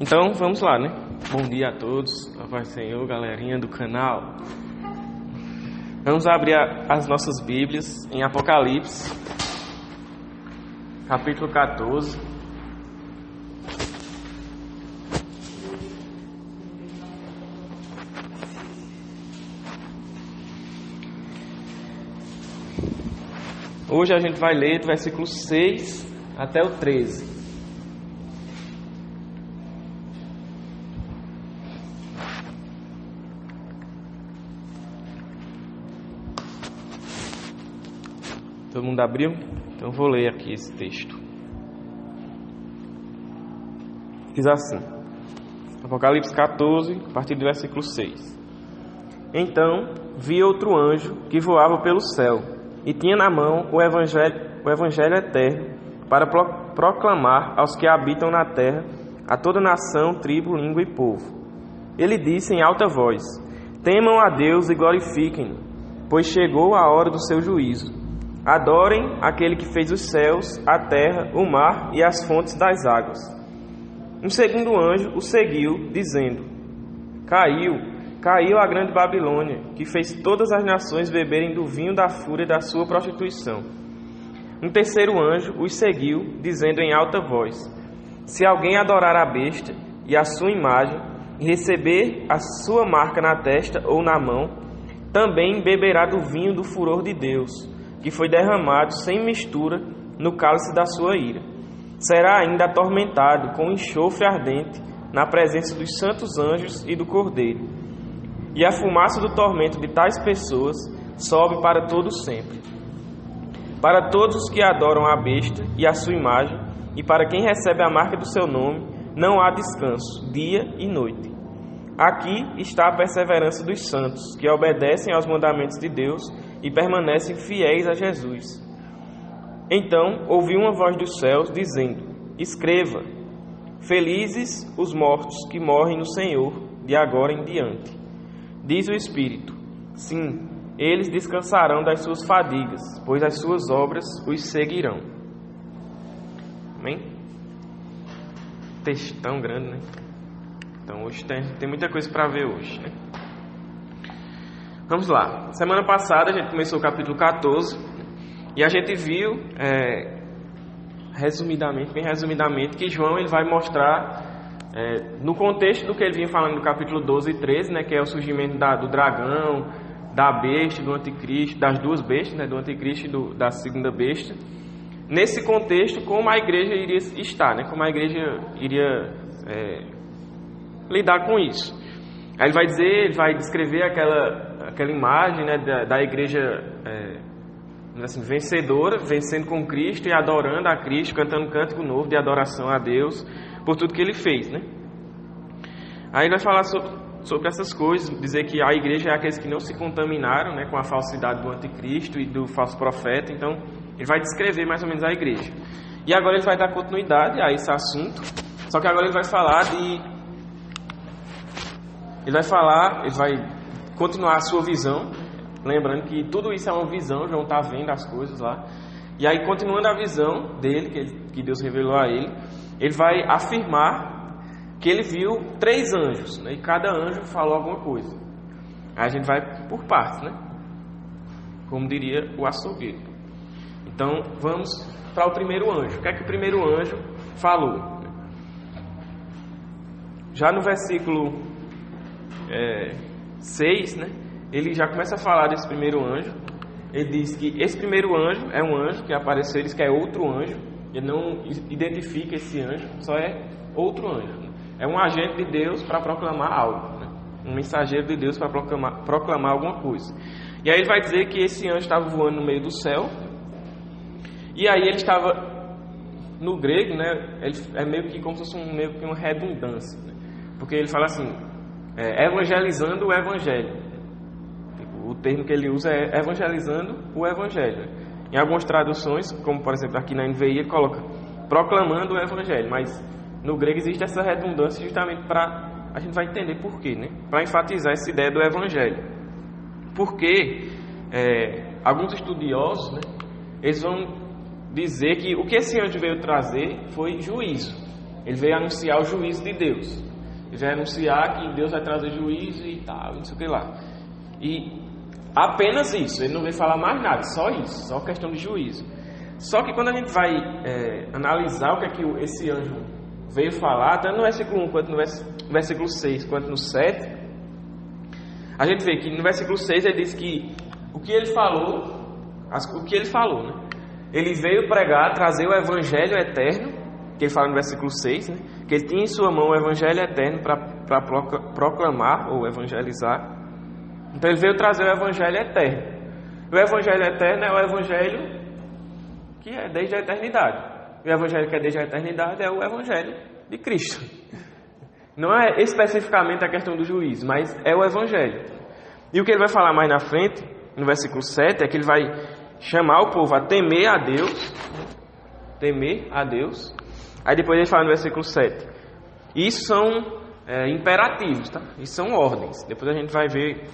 Então vamos lá, né? Bom dia a todos, a paz do Senhor, galerinha do canal. Vamos abrir as nossas Bíblias em Apocalipse, capítulo 14. Hoje a gente vai ler do versículo 6 até o 13. Todo mundo abriu? Então eu vou ler aqui esse texto. Diz assim: Apocalipse 14, a partir do versículo 6. Então vi outro anjo que voava pelo céu e tinha na mão o evangelho eterno para proclamar aos que habitam na terra, a toda nação, tribo, língua e povo. Ele disse em alta voz: Temam a Deus e glorifiquem-no, pois chegou a hora do seu juízo. Adorem aquele que fez os céus, a terra, o mar e as fontes das águas. Um segundo anjo o seguiu, dizendo: Caiu a grande Babilônia, que fez todas as nações beberem do vinho da fúria da sua prostituição. Um terceiro anjo os seguiu, dizendo em alta voz: Se alguém adorar a besta e a sua imagem, e receber a sua marca na testa ou na mão, também beberá do vinho do furor de Deus, que foi derramado sem mistura no cálice da sua ira. Será ainda atormentado com enxofre ardente na presença dos santos anjos e do Cordeiro. E a fumaça do tormento de tais pessoas sobe para todo sempre. Para todos os que adoram a besta e a sua imagem, e para quem recebe a marca do seu nome, não há descanso, dia e noite. Aqui está a perseverança dos santos, que obedecem aos mandamentos de Deus e permanecem fiéis a Jesus. Então ouvi uma voz dos céus dizendo: Escreva: Felizes os mortos que morrem no Senhor, de agora em diante. Diz o Espírito: Sim, eles descansarão das suas fadigas, pois as suas obras os seguirão. Amém? Texto tão grande, né? Então hoje tem muita coisa para ver hoje, né? Vamos lá. Semana passada a gente começou o capítulo 14 e a gente viu, bem resumidamente, que João ele vai mostrar, no contexto do que ele vinha falando no capítulo 12 e 13, né, que é o surgimento do dragão, da besta, do anticristo, das duas bestas, né, do anticristo e da segunda besta. Nesse contexto, como a igreja iria estar, né, como a igreja iria lidar com isso. Aí ele vai descrever aquela imagem, né, da igreja assim, vencedora, vencendo com Cristo e adorando a Cristo, cantando um cântico novo de adoração a Deus por tudo que ele fez, né? Aí ele vai falar sobre essas coisas, dizer que a igreja é aqueles que não se contaminaram, né, com a falsidade do anticristo e do falso profeta. Então ele vai descrever mais ou menos a igreja. E agora ele vai dar continuidade a esse assunto, só que agora ele vai falar ele vai continuar a sua visão, lembrando que tudo isso é uma visão, João está vendo as coisas lá. E aí, continuando a visão dele, que Deus revelou a ele, ele vai afirmar que ele viu 3 anjos, né? E cada anjo falou alguma coisa. Aí a gente vai por partes, né? Como diria o açougueiro. Então, vamos para o primeiro anjo. O que é que o primeiro anjo falou? Já no versículo 6, né, ele já começa a falar desse primeiro anjo. Ele diz que esse primeiro anjo é um anjo que apareceu, ele diz que é outro anjo. Ele não identifica esse anjo, só é outro anjo, né? É um agente de Deus para proclamar algo, né? Um mensageiro de Deus para proclamar alguma coisa. E aí ele vai dizer que esse anjo estava voando no meio do céu. E aí ele estava, no grego, né, é meio que como se fosse uma redundância, né? Porque ele fala assim, evangelizando o evangelho. O termo que ele usa é evangelizando o evangelho. Em algumas traduções, como por exemplo aqui na NVI, ele coloca proclamando o evangelho, mas no grego existe essa redundância justamente para a gente vai entender por quê, né? Para enfatizar essa ideia do evangelho. Porque alguns estudiosos, né, eles vão dizer que o que esse anjo veio trazer foi juízo. Ele veio anunciar o juízo de Deus. Ele veio anunciar que Deus vai trazer juízo e tal, não sei o que lá. E apenas isso, ele não veio falar mais nada, só isso, só questão de juízo. Só que quando a gente vai analisar o que é que esse anjo veio falar, tanto no versículo 1 quanto no versículo 6, quanto no 7, a gente vê que no versículo 6 ele diz que o que ele falou, né? Ele veio pregar, trazer o evangelho eterno, que ele fala no versículo 6, né? Que ele tinha em sua mão o evangelho eterno para proclamar ou evangelizar. Então ele veio trazer o evangelho eterno. O evangelho eterno é o evangelho que é desde a eternidade. O evangelho que é desde a eternidade é o evangelho de Cristo. Não é especificamente a questão do juízo, mas é o evangelho. E o que ele vai falar mais na frente, no versículo 7, é que ele vai chamar o povo a temer a Deus. Temer a Deus. Aí depois ele fala no versículo 7. Isso são imperativos, tá? Isso são ordens. Depois a gente vai ver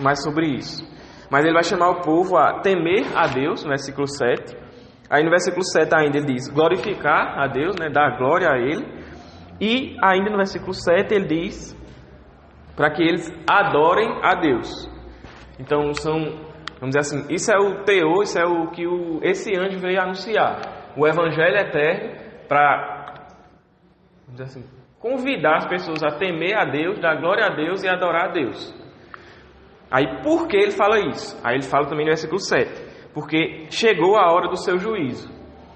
mais sobre isso. Mas ele vai chamar o povo a temer a Deus, no versículo 7. Aí no versículo 7 ainda ele diz glorificar a Deus, né? Dar glória a Ele. E ainda no versículo 7 ele diz para que eles adorem a Deus. Então vamos dizer assim, isso é o teor, isso é o que esse anjo veio anunciar. O evangelho eterno para, vamos dizer assim, convidar as pessoas a temer a Deus, dar glória a Deus e adorar a Deus. Aí por que ele fala isso? Aí ele fala também no versículo 7. Porque chegou a hora do seu juízo.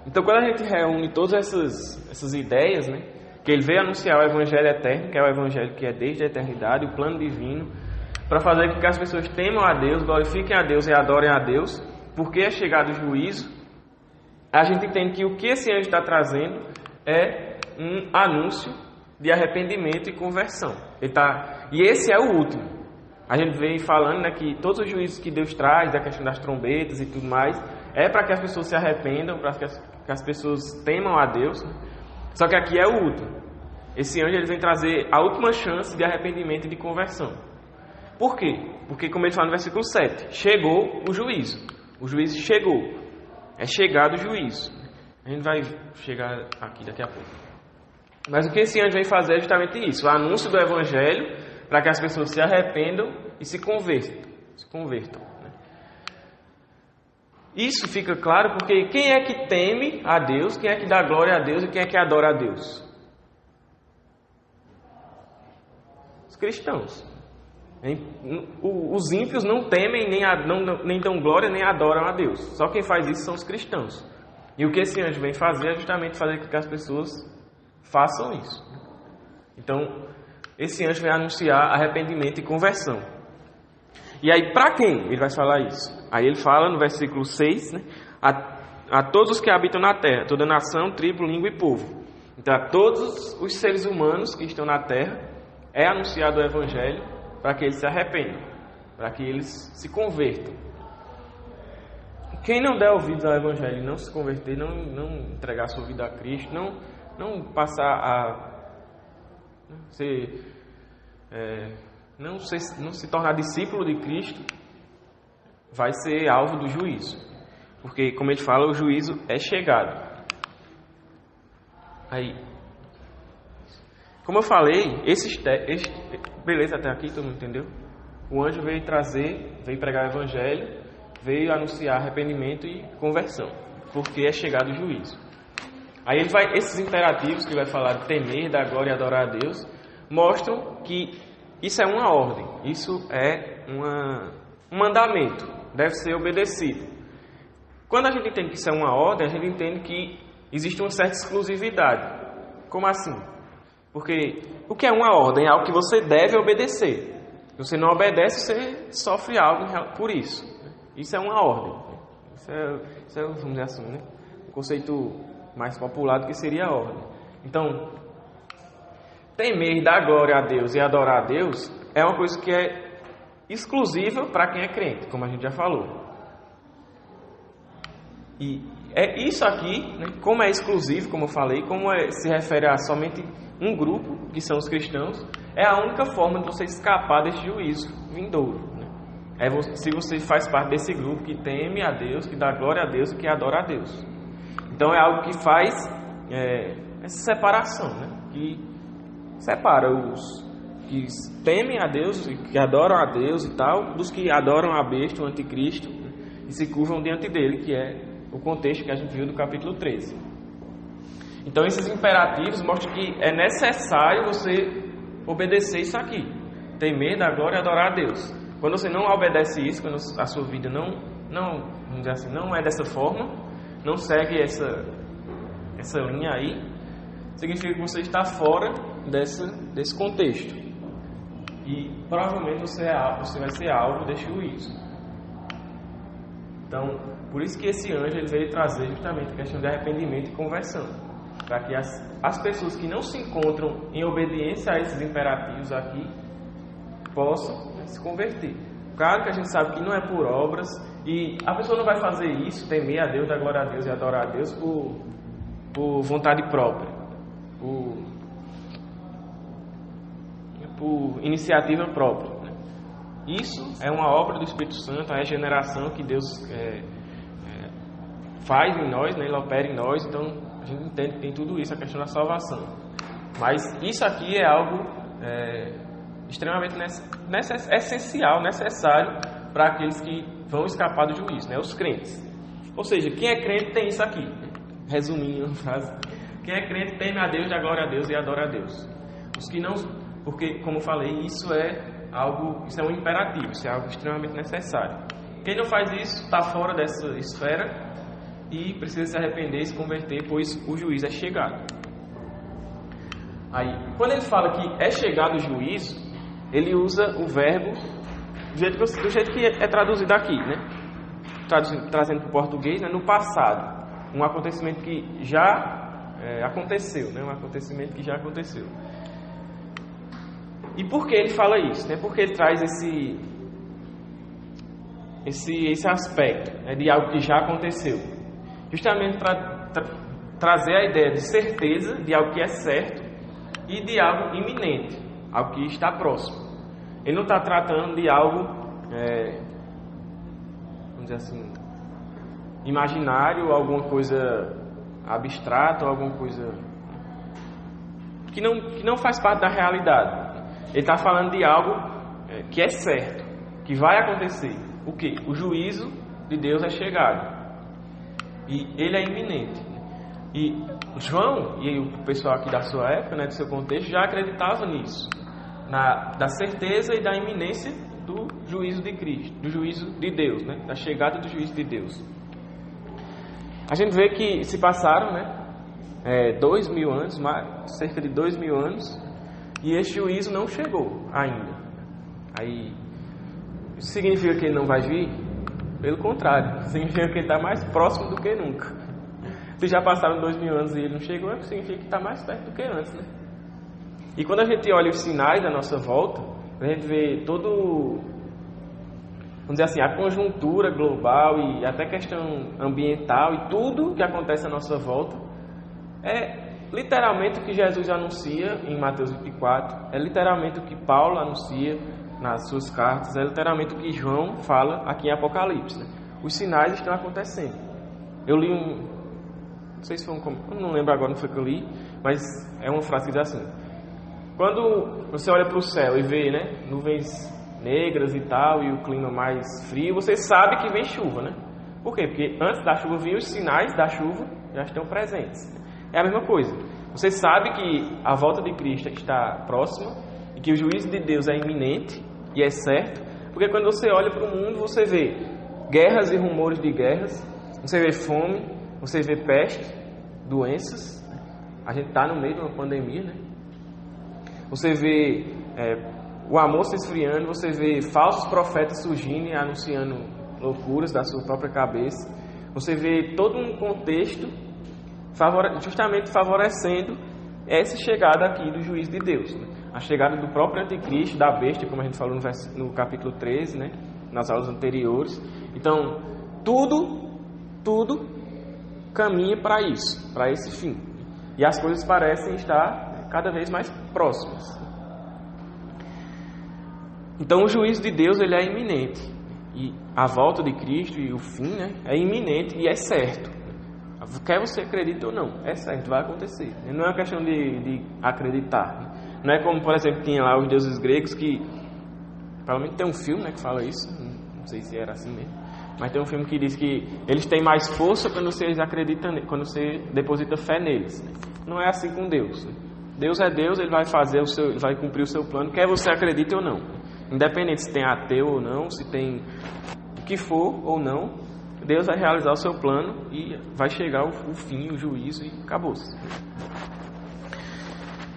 Então quando a gente reúne todas essas ideias, né? Que ele veio anunciar o evangelho eterno, que é o evangelho que é desde a eternidade, o plano divino, para fazer com que as pessoas temam a Deus, glorifiquem a Deus e adorem a Deus, porque é chegado o juízo, a gente entende que o que esse anjo está trazendo é um anúncio de arrependimento e conversão. E esse é o último. A gente vem falando, né, que todos os juízos que Deus traz, da questão das trombetas e tudo mais, é para que as pessoas se arrependam, para que as pessoas temam a Deus. Só que aqui é o último. Esse anjo ele vem trazer a última chance de arrependimento e de conversão. Por quê? Porque, como ele fala no versículo 7, chegou o juízo. O juízo chegou. É chegado o juízo. A gente vai chegar aqui daqui a pouco. Mas o que esse anjo vem fazer é justamente isso. O anúncio do evangelho para que as pessoas se arrependam e se convertam. Né? Isso fica claro porque quem é que teme a Deus, quem é que dá glória a Deus e quem é que adora a Deus? Os cristãos. Os ímpios não temem, nem dão glória, nem adoram a Deus. Só quem faz isso são os cristãos. E o que esse anjo vem fazer é justamente fazer com que as pessoas façam isso. Então, esse anjo vai anunciar arrependimento e conversão. E aí, para quem ele vai falar isso? Aí ele fala no versículo 6, né, a todos os que habitam na terra, toda nação, tribo, língua e povo. Então, a todos os seres humanos que estão na terra, é anunciado o evangelho para que eles se arrependam, para que eles se convertam. Quem não der ouvidos ao evangelho e não se converter, não entregar sua vida a Cristo, não passar não se tornar discípulo de Cristo, vai ser alvo do juízo. Porque, como ele fala, o juízo é chegado. Aí, como eu falei, beleza até aqui, todo mundo entendeu? O anjo veio pregar o evangelho, veio anunciar arrependimento e conversão, porque é chegado o juízo. Aí esses imperativos que ele vai falar de temer, dar glória e adorar a Deus, mostram que isso é uma ordem, isso é um mandamento, deve ser obedecido. Quando a gente entende que isso é uma ordem, a gente entende que existe uma certa exclusividade. Como assim? Porque o que é uma ordem? É algo que você deve obedecer. Se você não obedece, você sofre algo por isso. Isso é uma ordem. Isso é vamos dizer assim, né? Um conceito mais popular do que seria a ordem. Então, temer, dar glória a Deus e adorar a Deus é uma coisa que é exclusiva para quem é crente, como a gente já falou. E é isso aqui, né, como é exclusivo, como eu falei, se refere a somente um grupo, que são os cristãos, é a única forma de você escapar desse juízo vindouro. Né? Se você faz parte desse grupo que teme a Deus, que dá glória a Deus e que adora a Deus. Então é algo que faz, essa separação, né? Que separa os que temem a Deus e que adoram a Deus e tal, dos que adoram a besta, o anticristo, e se curvam diante dele, que é o contexto que a gente viu do capítulo 13. Então esses imperativos mostram que é necessário você obedecer isso aqui, temer da glória e adorar a Deus. Quando você não obedece isso, quando a sua vida vamos dizer assim, não é dessa forma, não segue essa linha aí, significa que você está fora desse contexto. E provavelmente você vai ser alvo desse juízo. Então, por isso que esse anjo ele veio trazer justamente a questão de arrependimento e conversão, para que as pessoas que não se encontram em obediência a esses imperativos aqui possam se converter. Claro que a gente sabe que não é por obras, e a pessoa não vai fazer isso, temer a Deus, dar glória a Deus e adorar a Deus por vontade própria, por iniciativa própria, né? Isso é uma obra do Espírito Santo, a regeneração que Deus faz em nós, né? Ele opera em nós, então a gente entende que tem tudo isso, a questão da salvação. Mas isso aqui é algo extremamente essencial, necessário para aqueles que vão escapar do juízo, né? Os crentes. Ou seja, quem é crente tem isso aqui. Resumindo a frase, quem é crente teme a Deus, dá glória a Deus e adora a Deus. Os que não, porque como eu falei, isso é um imperativo, isso é algo extremamente necessário. Quem não faz isso está fora dessa esfera e precisa se arrepender e se converter, pois o juízo é chegado. Aí, quando ele fala que é chegado o juízo, ele usa o verbo do jeito que é traduzido aqui, né? Trazendo para o português, né? No passado. Um acontecimento que já aconteceu, né? Um acontecimento que já aconteceu. E por que ele fala isso, né? Porque ele traz esse aspecto, né? De algo que já aconteceu. Justamente para trazer a ideia de certeza, de algo que é certo, e de algo iminente, algo que está próximo. Ele não está tratando de algo, vamos dizer assim, imaginário, alguma coisa abstrata, alguma coisa que não faz parte da realidade. Ele está falando de algo que é certo, que vai acontecer. O quê? O juízo de Deus é chegado. E ele é iminente. E João e o pessoal aqui da sua época, né, do seu contexto, já acreditavam nisso. Da certeza e da iminência do juízo de Cristo, do juízo de Deus, né, da chegada do juízo de Deus. A gente vê que se passaram, né, 2000 anos, cerca de 2000 anos, e esse juízo não chegou ainda. Aí, isso significa que ele não vai vir? Pelo contrário, significa que ele está mais próximo do que nunca. Se já passaram 2000 anos e ele não chegou, significa que está mais perto do que antes, né? E quando a gente olha os sinais da nossa volta, a gente vê vamos dizer assim, a conjuntura global e até questão ambiental e tudo que acontece à nossa volta é literalmente o que Jesus anuncia em Mateus 24, é literalmente o que Paulo anuncia nas suas cartas, é literalmente o que João fala aqui em Apocalipse, né? Os sinais estão acontecendo. Eu li não sei se foi eu não lembro agora, não foi que eu li, mas é uma frase que diz assim: quando você olha para o céu e vê, né, nuvens negras e tal, e o clima mais frio, você sabe que vem chuva, né? Por quê? Porque antes da chuva vir, os sinais da chuva já estão presentes. É a mesma coisa. Você sabe que a volta de Cristo está próxima e que o juízo de Deus é iminente e é certo, porque quando você olha para o mundo, você vê guerras e rumores de guerras, você vê fome, você vê peste, doenças. A gente está no meio de uma pandemia, né? Você vê o amor se esfriando, você vê falsos profetas surgindo e anunciando loucuras da sua própria cabeça. Você vê todo um contexto justamente favorecendo essa chegada aqui do juízo de Deus, né? A chegada do próprio anticristo, da besta, como a gente falou no capítulo 13, né? Nas aulas anteriores. Então, tudo caminha para isso, para esse fim. E as coisas parecem estar cada vez mais próximas. Então o juízo de Deus ele é iminente. E a volta de Cristo e o fim, né, é iminente e é certo. Quer você acredite ou não, é certo, vai acontecer. Não é uma questão de acreditar. Não é como, por exemplo, tinha lá os deuses gregos que... Provavelmente tem um filme, né, que fala isso. Não sei se era assim mesmo. Mas tem um filme que diz que eles têm mais força quando você acredita, quando você deposita fé neles. Não é assim com Deus. Deus é Deus, Ele vai fazer Ele vai cumprir o seu plano, quer você acredite ou não. Independente se tem ateu ou não, se tem o que for ou não, Deus vai realizar o seu plano e vai chegar o fim, o juízo e acabou-se.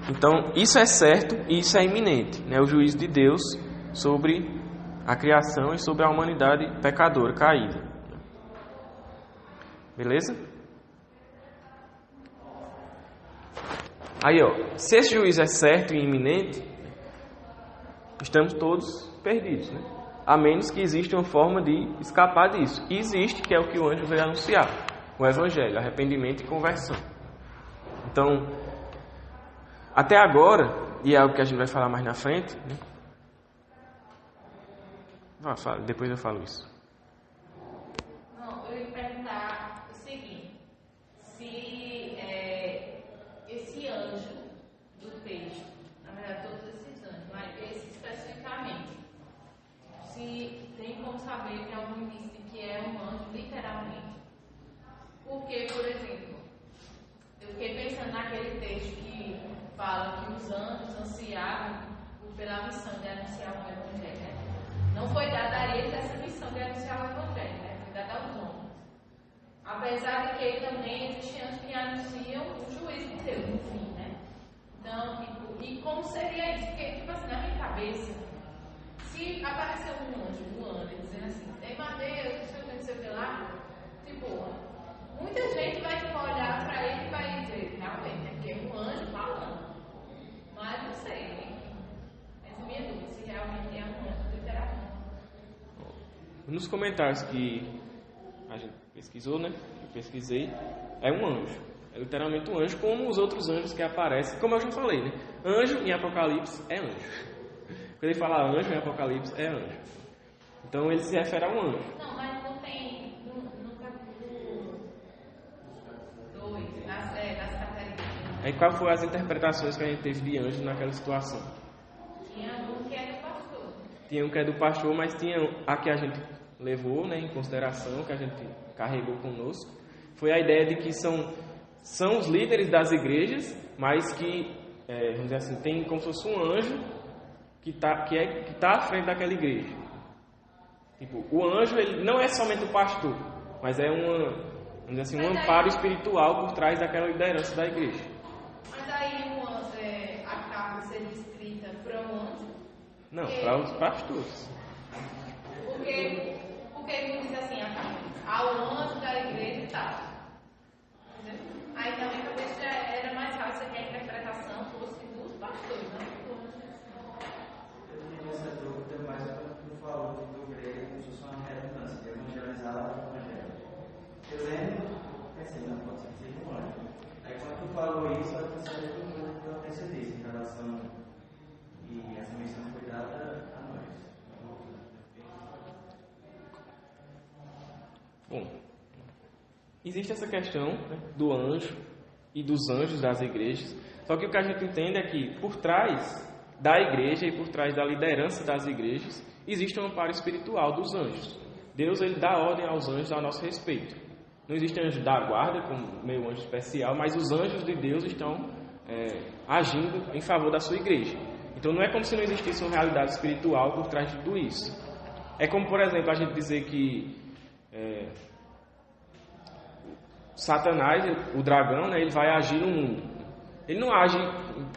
Então, isso é certo e isso é iminente, né? O juízo de Deus sobre a criação e sobre a humanidade pecadora, caída. Beleza? Aí, ó, se esse juízo é certo e iminente, estamos todos perdidos, né? A menos que exista uma forma de escapar disso. E existe, que é o que o anjo veio anunciar. O Evangelho, arrependimento e conversão. Então, até agora, e é algo que a gente vai falar mais na frente, né? Depois eu falo isso. Não, eu ia perguntar o seguinte. Se esse anjo do texto, na verdade todos esses anjos, mas esse especificamente, se tem como saber que algum indício de que é um anjo literalmente. Porque, por exemplo, eu fiquei pensando naquele texto que fala que os anjos ansiavam pela missão de anunciar o Evangelho, né? Não foi dada a eles essa missão de anunciar o Evangelho, né? Foi dada aos homens. Apesar de que também existem anjos que anunciam o juízo de Deus, enfim, né? Então, e como seria isso? Porque, tipo assim, na minha cabeça, se aparecer um anjo voando e dizendo assim, tem madeira, não sei o que lá, tipo, muita gente vai olhar para ele e vai dizer, realmente, aqui é um anjo falando. Mas não sei, enfim. Essa é a minha dúvida, se realmente é um anjo literalmente. Nos comentários que a gente pesquisou, né? Eu pesquisei, é um anjo. É literalmente um anjo, como os outros anjos que aparecem. Como eu já falei, né? Anjo em Apocalipse é anjo. Quando ele fala anjo em Apocalipse, é anjo. Então ele se refere a um anjo. Não, mas não tem no capítulo 2, das características. Aí qual foram as interpretações que a gente teve de anjo naquela situação? Tinha um que é do pastor. Tinha um que é do pastor, mas tinha a que a gente levou, né, em consideração, que a gente carregou conosco. Foi a ideia de que são os líderes das igrejas, mas que, vamos dizer assim, tem como se fosse um anjo que tá à frente daquela igreja. Tipo, o anjo ele não é somente o pastor, mas é vamos dizer assim, um amparo espiritual por trás daquela liderança da igreja. Mas aí a carta seria escrita para um anjo? Não, para os pastores. Porque ele diz assim, a carta, ao anjo da igreja e tal. Entendeu? Aí também talvez já era mais fácil que a interpretação fosse dos pastores, não do anjo. Eu tenho essa dúvida, mas quando tu falou do grego, como se fosse uma redundância, de evangelizar o evangelho. Eu lembro, pensei, não pode ser que seja um anjo. Aí quando tu falou isso, eu pensei que eu pensei disso, em relação, e essa missão foi dada a nós. Bom, existe essa questão, né, do anjo e dos anjos das igrejas, só que o que a gente entende é que por trás da igreja e por trás da liderança das igrejas existe um amparo espiritual dos anjos. Deus ele dá ordem aos anjos a nosso respeito. Não existe anjo da guarda, como meio anjo especial, mas os anjos de Deus estão agindo em favor da sua igreja. Então não é como se não existisse uma realidade espiritual por trás de tudo isso. É como, por exemplo, a gente dizer que Satanás, o dragão, né, ele vai agir no mundo. Ele não age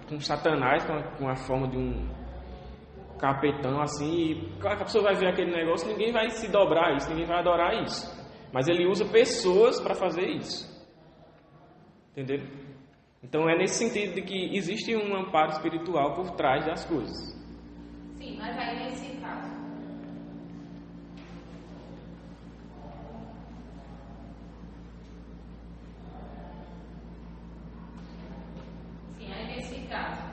com Satanás com a forma de um capetão assim. E claro que a pessoa vai ver aquele negócio, ninguém vai se dobrar a isso, ninguém vai adorar isso. Mas ele usa pessoas para fazer isso. Entenderam? Então é nesse sentido de que existe um amparo espiritual por trás das coisas. Sim, mas aí nesse caso. Sim, aí nesse caso.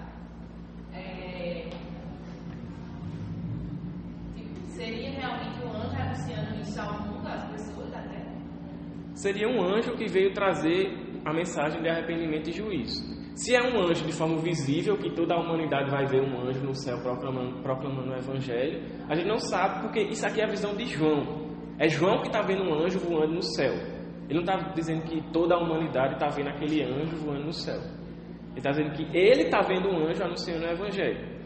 Seria realmente o anjo anunciando isso ao mundo, às pessoas da Terra? seria um anjo que veio trazer a mensagem de arrependimento e juízo. Se é um anjo de forma visível, que toda a humanidade vai ver um anjo no céu proclamando o Evangelho, a gente não sabe, porque isso aqui é a visão de João. É João que está vendo um anjo voando no céu. Ele não está dizendo que toda a humanidade está vendo aquele anjo voando no céu. Ele está dizendo que ele está vendo um anjo anunciando o Evangelho.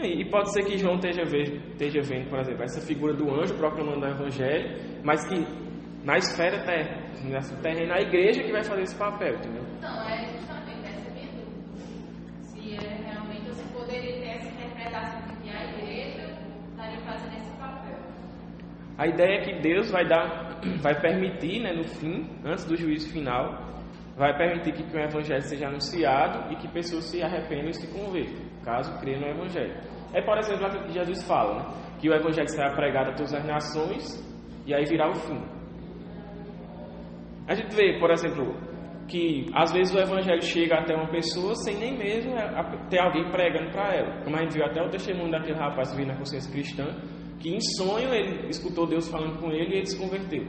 E pode ser que João esteja vendo, por exemplo, essa figura do anjo proclamando o Evangelho, mas que na esfera terrena, a igreja que vai fazer esse papel, entendeu? Não, é justamente essa minha dúvida. Se realmente você poderia ter essa interpretação de que a igreja estaria fazendo esse papel. A ideia é que Deus vai permitir, no fim, antes do juízo final, vai permitir que o Evangelho seja anunciado e que pessoas se arrependam e se convertam, caso creiam no Evangelho. É, por exemplo, aquilo que Jesus fala, que o Evangelho será pregado a todas as nações e aí virá o fim. A gente vê, por exemplo, que às vezes o Evangelho chega até uma pessoa sem nem mesmo ter alguém pregando para ela. Como a gente viu até o testemunho daquele rapaz que veio na consciência cristã, que em sonho ele escutou Deus falando com ele e ele se converteu.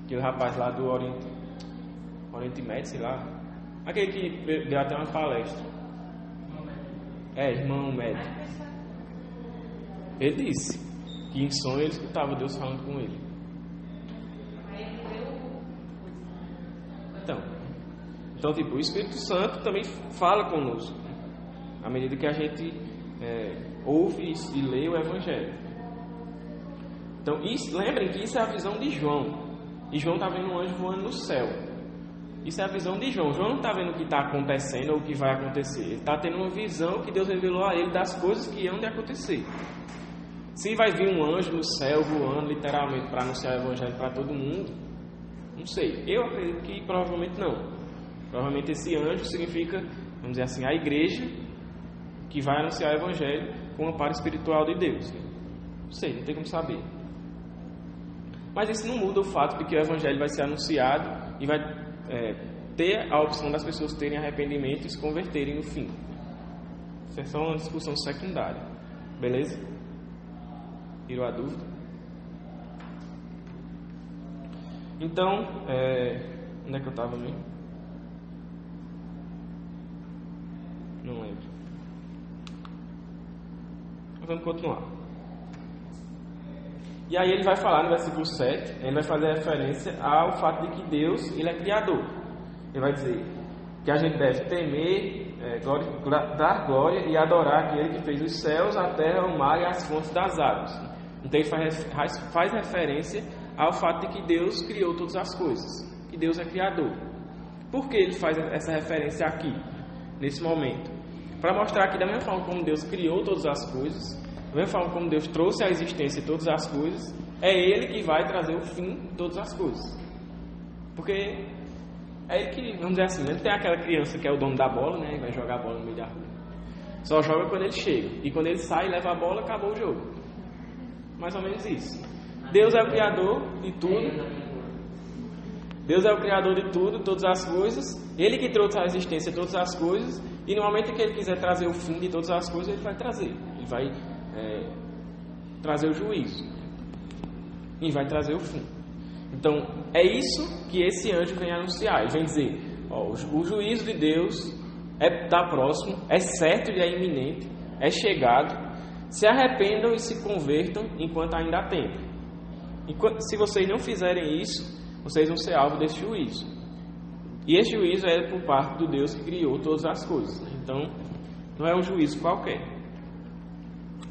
Aquele rapaz lá do Oriente Médio, sei lá. Aquele que deu até uma palestra. Irmão médio. Ele disse que em sonho ele escutava Deus falando com ele. Então tipo, o Espírito Santo também fala conosco, à medida que a gente ouve e lê o Evangelho. Então, lembrem que isso é a visão de João. E João está vendo um anjo voando no céu. Isso é a visão de João. João não está vendo o que está acontecendo ou o que vai acontecer. Ele está tendo uma visão que Deus revelou a ele das coisas que hão de acontecer. Se vai vir um anjo no céu voando literalmente para anunciar o Evangelho para todo mundo, não sei. Eu acredito que provavelmente não. Provavelmente esse anjo significa, vamos dizer assim, a igreja que vai anunciar o Evangelho com o amparo espiritual de Deus. Não sei, não tem como saber. Mas isso não muda o fato de que o Evangelho vai ser anunciado e vai ter a opção das pessoas terem arrependimento e se converterem no fim. Isso é só uma discussão secundária. Beleza? Tirou a dúvida? Então, onde é que eu estava mesmo? Não lembro. Vamos continuar. E aí ele vai falar no versículo 7, ele vai fazer referência ao fato de que Deus, ele é criador. Ele vai dizer que a gente deve temer, dar glória e adorar aquele que fez os céus, a terra, o mar e as fontes das águas. Então ele faz referência ao fato de que Deus criou todas as coisas, que Deus é criador. Por que ele faz essa referência aqui, nesse momento? Para mostrar que da mesma forma como Deus criou todas as coisas, da mesma forma como Deus trouxe à existência todas as coisas, é Ele que vai trazer o fim de todas as coisas. Porque é Ele que, vamos dizer assim, não tem aquela criança que é o dono da bola, né, e vai jogar a bola no meio da rua. Só joga quando ele chega. E quando ele sai e leva a bola, acabou o jogo. Mais ou menos isso. Deus é o Criador de tudo. Deus é o Criador de tudo, todas as coisas. Ele que trouxe à existência todas as coisas. E no momento que Ele quiser trazer o fim de todas as coisas, Ele vai trazer. Ele vai trazer o juízo. E vai trazer o fim. Então, é isso que esse anjo vem anunciar. Ele vem dizer, o juízo de Deus está próximo, é certo e é iminente, é chegado. Se arrependam e se convertam enquanto ainda há tempo. Se vocês não fizerem isso, vocês vão ser alvo desse juízo. E esse juízo é por parte do Deus que criou todas as coisas. Então, não é um juízo qualquer.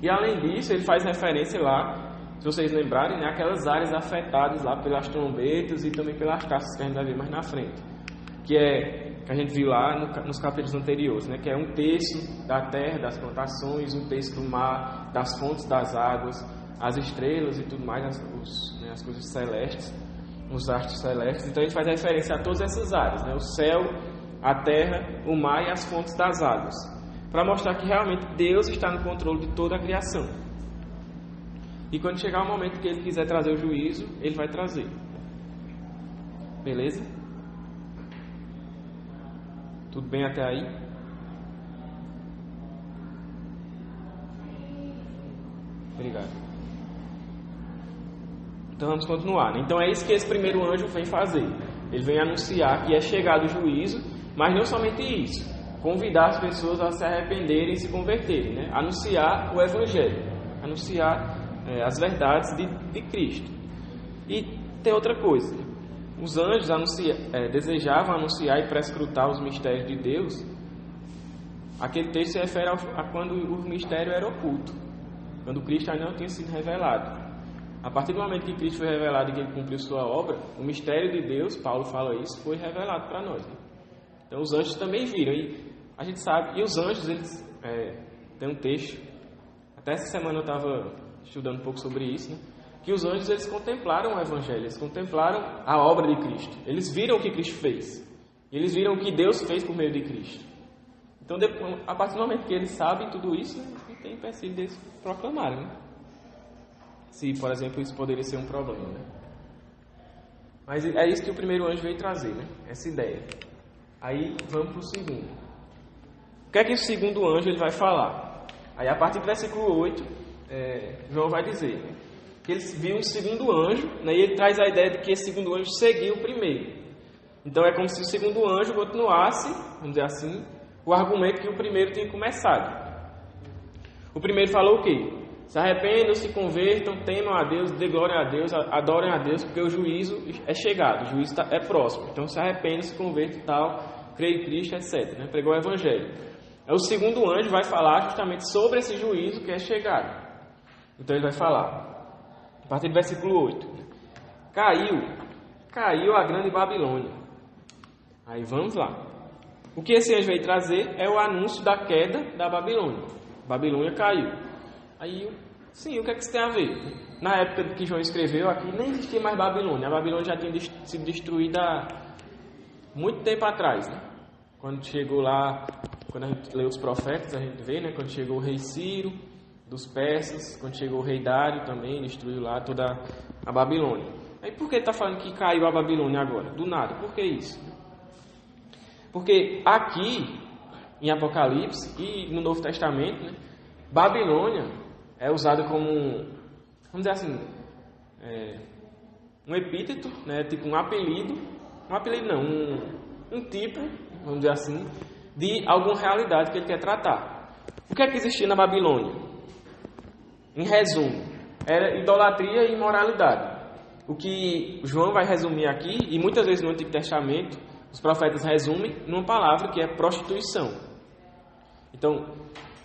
E além disso, ele faz referência lá, se vocês lembrarem, né, aquelas áreas afetadas lá pelas trombetas e também pelas taças que a gente vai ver mais na frente. Que a gente viu lá nos capítulos anteriores, né, que é 1/3 da terra, das plantações, 1/3 do mar, das fontes das águas, as estrelas e tudo mais, as coisas celestes, os astros celestes. Então a gente faz referência a todas essas áreas, né, o céu, a terra, o mar e as fontes das águas, para mostrar que realmente Deus está no controle de toda a criação. E quando chegar o momento que Ele quiser trazer o juízo, Ele vai trazer. Beleza? Tudo bem até aí? Obrigado. Então vamos continuar, né? Então é isso que esse primeiro anjo vem fazer. Ele vem anunciar que é chegado o juízo, mas não somente isso. Convidar as pessoas a se arrependerem e se converterem, né? Anunciar o Evangelho. Anunciar as verdades de Cristo. E tem outra coisa. Os anjos desejavam anunciar e prescrutar os mistérios de Deus. Aquele texto se refere a quando o mistério era oculto, quando Cristo ainda não tinha sido revelado. A partir do momento que Cristo foi revelado e que Ele cumpriu sua obra, o mistério de Deus, Paulo fala isso, foi revelado para nós, né? Então os anjos também viram, e a gente sabe, e os anjos, eles tem um texto, até essa semana eu estava estudando um pouco sobre isso, né? Que os anjos, eles contemplaram o Evangelho, eles contemplaram a obra de Cristo, eles viram o que Cristo fez, eles viram o que Deus fez por meio de Cristo. Então, a partir do momento que eles sabem tudo isso, né, não tem empecilho deles proclamarem, né? Se, por exemplo, isso poderia ser um problema, né? Mas é isso que o primeiro anjo veio trazer, né? Essa ideia. Aí, vamos para o segundo. O que é que o segundo anjo ele vai falar? Aí, a partir do versículo 8, João vai dizer, né, que ele viu um segundo anjo, né, e ele traz a ideia de que esse segundo anjo seguiu o primeiro. Então, é como se o segundo anjo continuasse, vamos dizer assim, o argumento que o primeiro tinha começado. O primeiro falou o quê? Se arrependam, se convertam, temam a Deus, dê glória a Deus, adorem a Deus, porque o juízo é chegado, o juízo é próximo. Então se arrependam, se convertam e tal, creia em Cristo, etc. Né? Pregou o Evangelho. Aí o segundo anjo vai falar justamente sobre esse juízo que é chegado. Então ele vai falar, a partir do versículo 8. Caiu a grande Babilônia. Aí vamos lá. O que esse anjo veio trazer é o anúncio da queda da Babilônia. Babilônia caiu. Aí, sim, o que é que isso tem a ver? Na época que João escreveu aqui, nem existia mais Babilônia. A Babilônia já tinha sido destruída há muito tempo atrás, né? Quando chegou lá, quando a gente lê os profetas, a gente vê, né? Quando chegou o rei Ciro, dos persas, quando chegou o rei Dário também, destruiu lá toda a Babilônia. Aí por que ele está falando que caiu a Babilônia agora? Do nada, por que isso? Porque aqui, em Apocalipse e no Novo Testamento, né, Babilônia é usada como, vamos dizer assim, um epíteto, né, tipo um apelido não, um tipo, vamos dizer assim, de alguma realidade que ele quer tratar. O que é que existia na Babilônia? Em resumo, era idolatria e imoralidade. O que João vai resumir aqui, e muitas vezes no Antigo Testamento, os profetas resumem numa palavra que é prostituição. Então,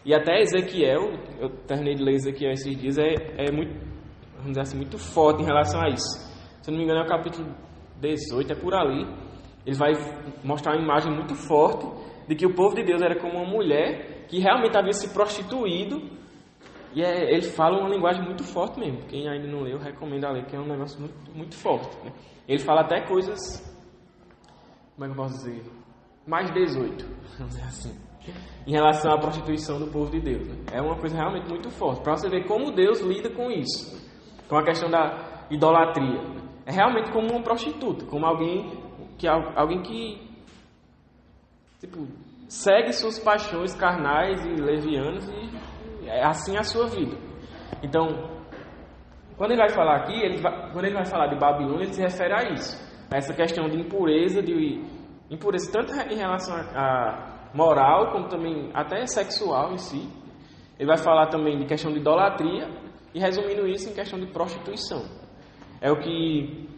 e até Ezequiel, eu terminei de ler Ezequiel esses dias, é muito, vamos dizer assim, muito forte em relação a isso. Se eu não me engano é o capítulo 18, é por ali. Ele vai mostrar uma imagem muito forte de que o povo de Deus era como uma mulher que realmente havia se prostituído. E ele fala uma linguagem muito forte mesmo. Quem ainda não leu, recomendo a ler, que é um negócio muito, muito forte, né? Ele fala até coisas, como é que eu posso dizer, mais 18, vamos dizer assim, em relação à prostituição do povo de Deus, né? É uma coisa realmente muito forte, para você ver como Deus lida com isso, com a questão da idolatria. É realmente como uma prostituta, como alguém que tipo, segue suas paixões carnais e levianas, e é assim a sua vida. Então, quando ele vai falar aqui, quando ele vai falar de Babilônia, ele se refere a isso, a essa questão de impureza tanto em relação a moral, como também até sexual em si. Ele vai falar também de questão de idolatria e resumindo isso em questão de prostituição. É o que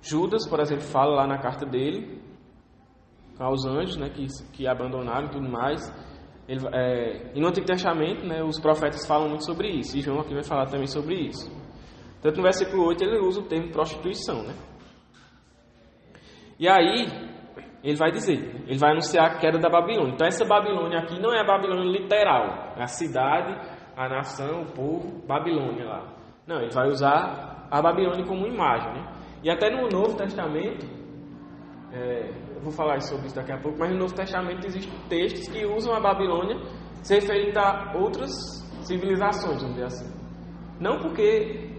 Judas, por exemplo, fala lá na carta dele aos anjos, né, que abandonaram e tudo mais. E no Antigo Testamento, né, os profetas falam muito sobre isso, e João aqui vai falar também sobre isso. Tanto no versículo 8 ele usa o termo prostituição, né? E aí ele vai dizer, ele vai anunciar a queda da Babilônia. Então essa Babilônia aqui não é a Babilônia literal, é a cidade, a nação, o povo, Babilônia lá. Não, ele vai usar a Babilônia como imagem, né? E até no Novo Testamento, eu vou falar sobre isso daqui a pouco, mas no Novo Testamento existem textos que usam a Babilônia se referindo a outras civilizações, vamos dizer assim. Não porque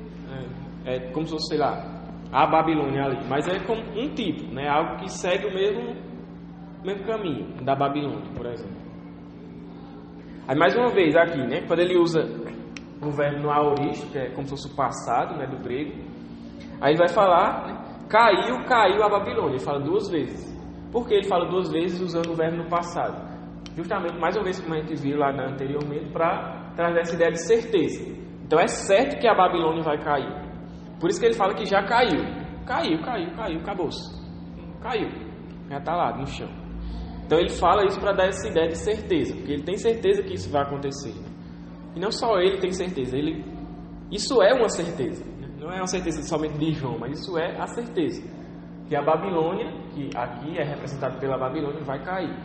é como se fosse, sei lá, a Babilônia ali, mas é como um tipo, né? Algo que segue o mesmo caminho da Babilônia, por exemplo. Aí mais uma vez aqui, né? Quando ele usa um verbo no aorista, que é como se fosse o passado, né, do grego. Aí ele vai falar, né, caiu a Babilônia. Ele fala 2 vezes. Por que ele fala 2 vezes usando o verbo no passado? Justamente, mais uma vez, como a gente viu lá anteriormente, para trazer essa ideia de certeza. Então é certo que a Babilônia vai cair. Por isso que ele fala que já caiu. Caiu, acabou-se. Caiu. Já está lá no chão. Então ele fala isso para dar essa ideia de certeza, porque ele tem certeza que isso vai acontecer. E não só ele tem certeza, isso é uma certeza. Não é uma certeza somente de João, mas isso é a certeza. Que a Babilônia, que aqui é representada pela Babilônia, vai cair.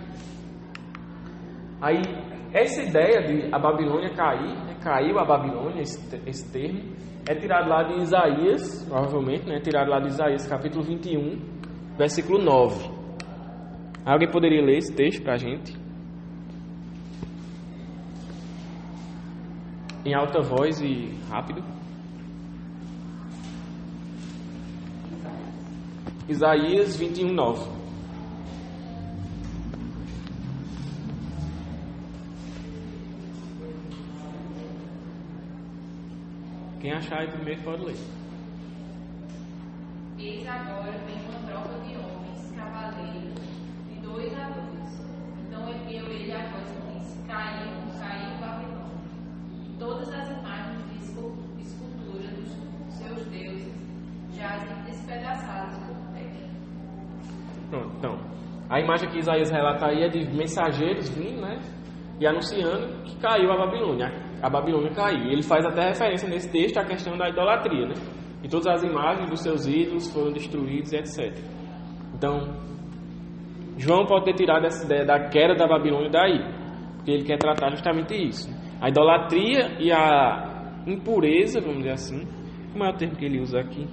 Aí, essa ideia de a Babilônia cair, né, caiu a Babilônia, esse termo, é tirado lá de Isaías, provavelmente, né, tirado lá de Isaías, capítulo 21, versículo 9. Alguém poderia ler esse texto para a gente? Em alta voz e rápido. Isaías 21, 9. Quem achar aí primeiro pode ler. Eis agora vem uma tropa de homens, cavaleiros, de 2 a 2. Então ergueu ele a voz e disse: caiu Babilônia. E todas as imagens de escultura dos seus deuses jazem despedaçadas por terra. Pronto, então, a imagem que Isaías relata aí é de mensageiros vindo, né, e anunciando que caiu a Babilônia. A Babilônia caiu. Ele faz até referência nesse texto à questão da idolatria, né? E todas as imagens dos seus ídolos foram destruídas, etc. Então, João pode ter tirado essa ideia da queda da Babilônia daí, porque ele quer tratar justamente isso. A idolatria e a impureza, vamos dizer assim. Como é o termo que ele usa aqui?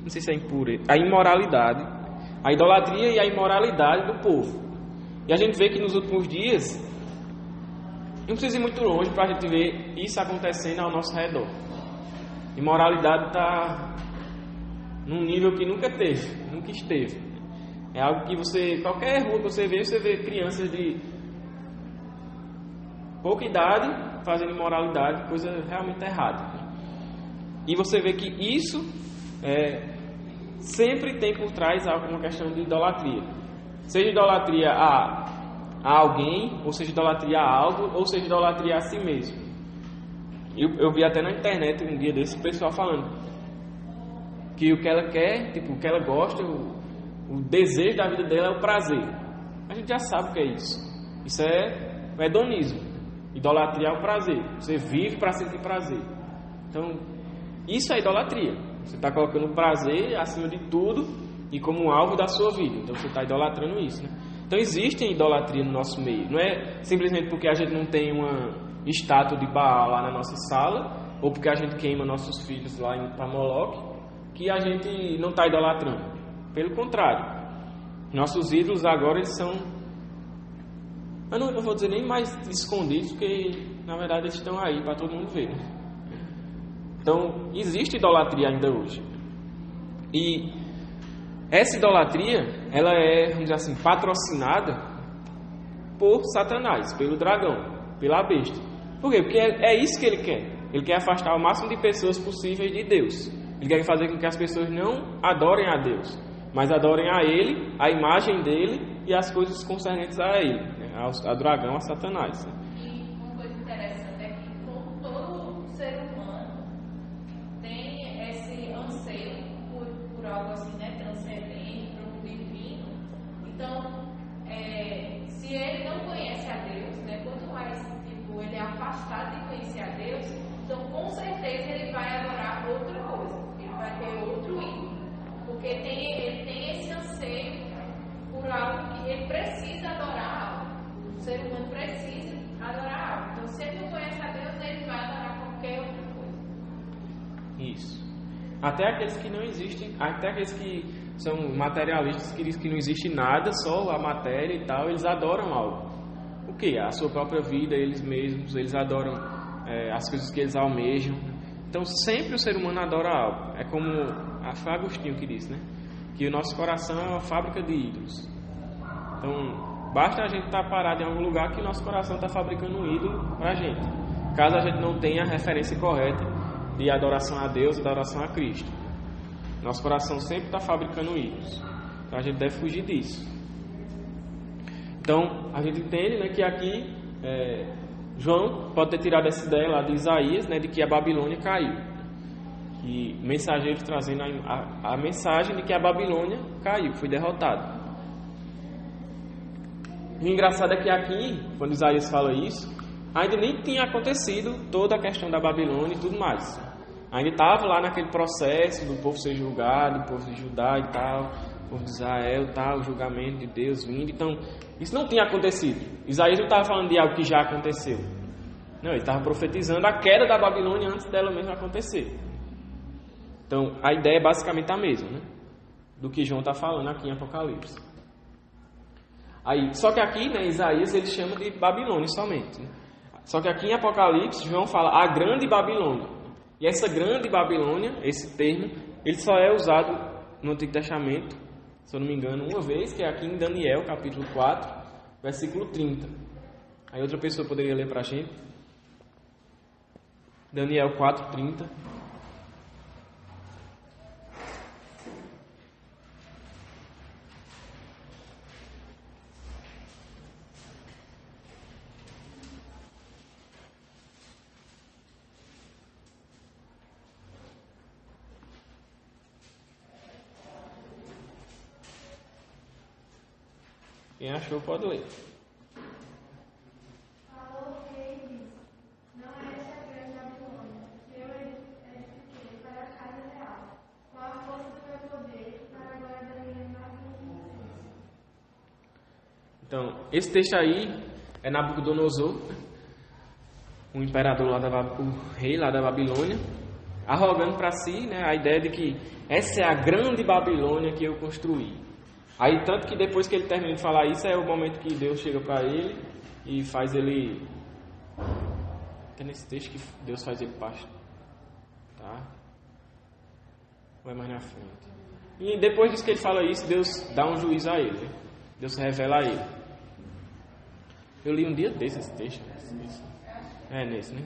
Não sei se é impureza. A imoralidade. A idolatria e a imoralidade do povo. E a gente vê que nos últimos dias, não precisa ir muito longe para a gente ver isso acontecendo ao nosso redor. Imoralidade está num nível que nunca esteve. É algo que qualquer rua que você vê crianças de pouca idade fazendo imoralidade, coisa realmente errada. E você vê que isso sempre tem por trás alguma questão de idolatria. Seja idolatria a alguém, ou seja idolatria a algo, ou seja idolatria a si mesmo. Eu vi até na internet um dia desse pessoal falando que o que ela quer, tipo, o que ela gosta, o desejo da vida dela é o prazer. A gente já sabe o que é isso. Isso é o hedonismo. Idolatria é o prazer. Você vive para sentir prazer. Então, isso é idolatria. Você está colocando o prazer acima de tudo e como alvo da sua vida. Então, você está idolatrando isso, né? Então existe idolatria no nosso meio. Não é simplesmente porque a gente não tem uma estátua de Baal lá na nossa sala, ou porque a gente queima nossos filhos lá em Moloque, que a gente não está idolatrando. Pelo contrário. Nossos ídolos agora eles são... Eu não vou dizer nem mais escondidos, porque na verdade eles estão aí para todo mundo ver, né? Então existe idolatria ainda hoje. E essa idolatria, ela é, vamos dizer assim, patrocinada por Satanás, pelo dragão, pela besta. Por quê? Porque é isso que ele quer. Ele quer afastar o máximo de pessoas possíveis de Deus. Ele quer fazer com que as pessoas não adorem a Deus, mas adorem a Ele, a imagem dEle e as coisas concernentes a Ele, né? Ao dragão, a Satanás. E uma coisa interessante é que como todo ser humano tem esse anseio por algo assim, né, transcendente, por um divino. Então, se ele não conhece a Deus, né, quanto mais ele é afastado de conhecer a Deus, então com certeza ele vai adorar outra coisa, ele vai ter outro ídolo, porque ele tem esse anseio por algo que ele precisa adorar algo. O ser humano precisa adorar algo. Então, se ele não conhece a Deus, ele vai adorar qualquer outra coisa. Isso. Até aqueles que não existem, até aqueles que são materialistas, que dizem que não existe nada, só a matéria e tal, eles adoram algo. O que? A sua própria vida, eles mesmos, eles adoram as coisas que eles almejam. Então sempre o ser humano adora algo. É como foi Agostinho que disse, né? Que o nosso coração é uma fábrica de ídolos. Então basta a gente estar parado em algum lugar que o nosso coração está fabricando um ídolo para a gente. caso a gente não tenha a referência correta de adoração a Deus e adoração a Cristo. Nosso coração sempre está fabricando ídolos, então a gente deve fugir disso. Então a gente entende, né, que aqui João pode ter tirado essa ideia lá de Isaías, né, de que a Babilônia caiu, que mensageiros trazendo a mensagem de que a Babilônia caiu, foi derrotada. O engraçado é que aqui, quando Isaías fala isso, ainda nem tinha acontecido toda a questão da Babilônia e tudo mais. Ainda estava lá naquele processo do povo ser julgado, do povo de Judá e tal, do povo de Israel e tal, o julgamento de Deus vindo. Então, isso não tinha acontecido. Isaías não estava falando de algo que já aconteceu. Não, ele estava profetizando a queda da Babilônia antes dela mesma acontecer. Então, a ideia é basicamente a mesma, né, do que João está falando aqui em Apocalipse. Aí, só que aqui, né, Isaías ele chama de Babilônia somente, né? Só que aqui em Apocalipse, João fala a grande Babilônia. E essa grande Babilônia, esse termo, ele só é usado no Antigo Testamento, se eu não me engano, uma vez, que é aqui em Daniel, capítulo 4, versículo 30. Aí outra pessoa poderia ler para a gente. Daniel 4, 30. Quem achou pode ler. Falou o rei e disse: não é esta a grande Babilônia, que eu edifiquei para a casa real, com a força do meu poder, para a glória da minha magnificência. Então, esse texto aí é Nabucodonosor, o imperador lá o rei lá da Babilônia, arrogando para si, né, a ideia de que essa é a grande Babilônia que eu construí. Aí, tanto que depois que ele termina de falar isso, é o momento que Deus chega para ele e faz ele... É nesse texto que Deus faz ele pastor, tá? Ou é mais na frente? E depois disso que ele fala isso, Deus dá um juízo a ele, né? Deus se revela a ele. Eu li um dia desse esse texto. É nesse, né?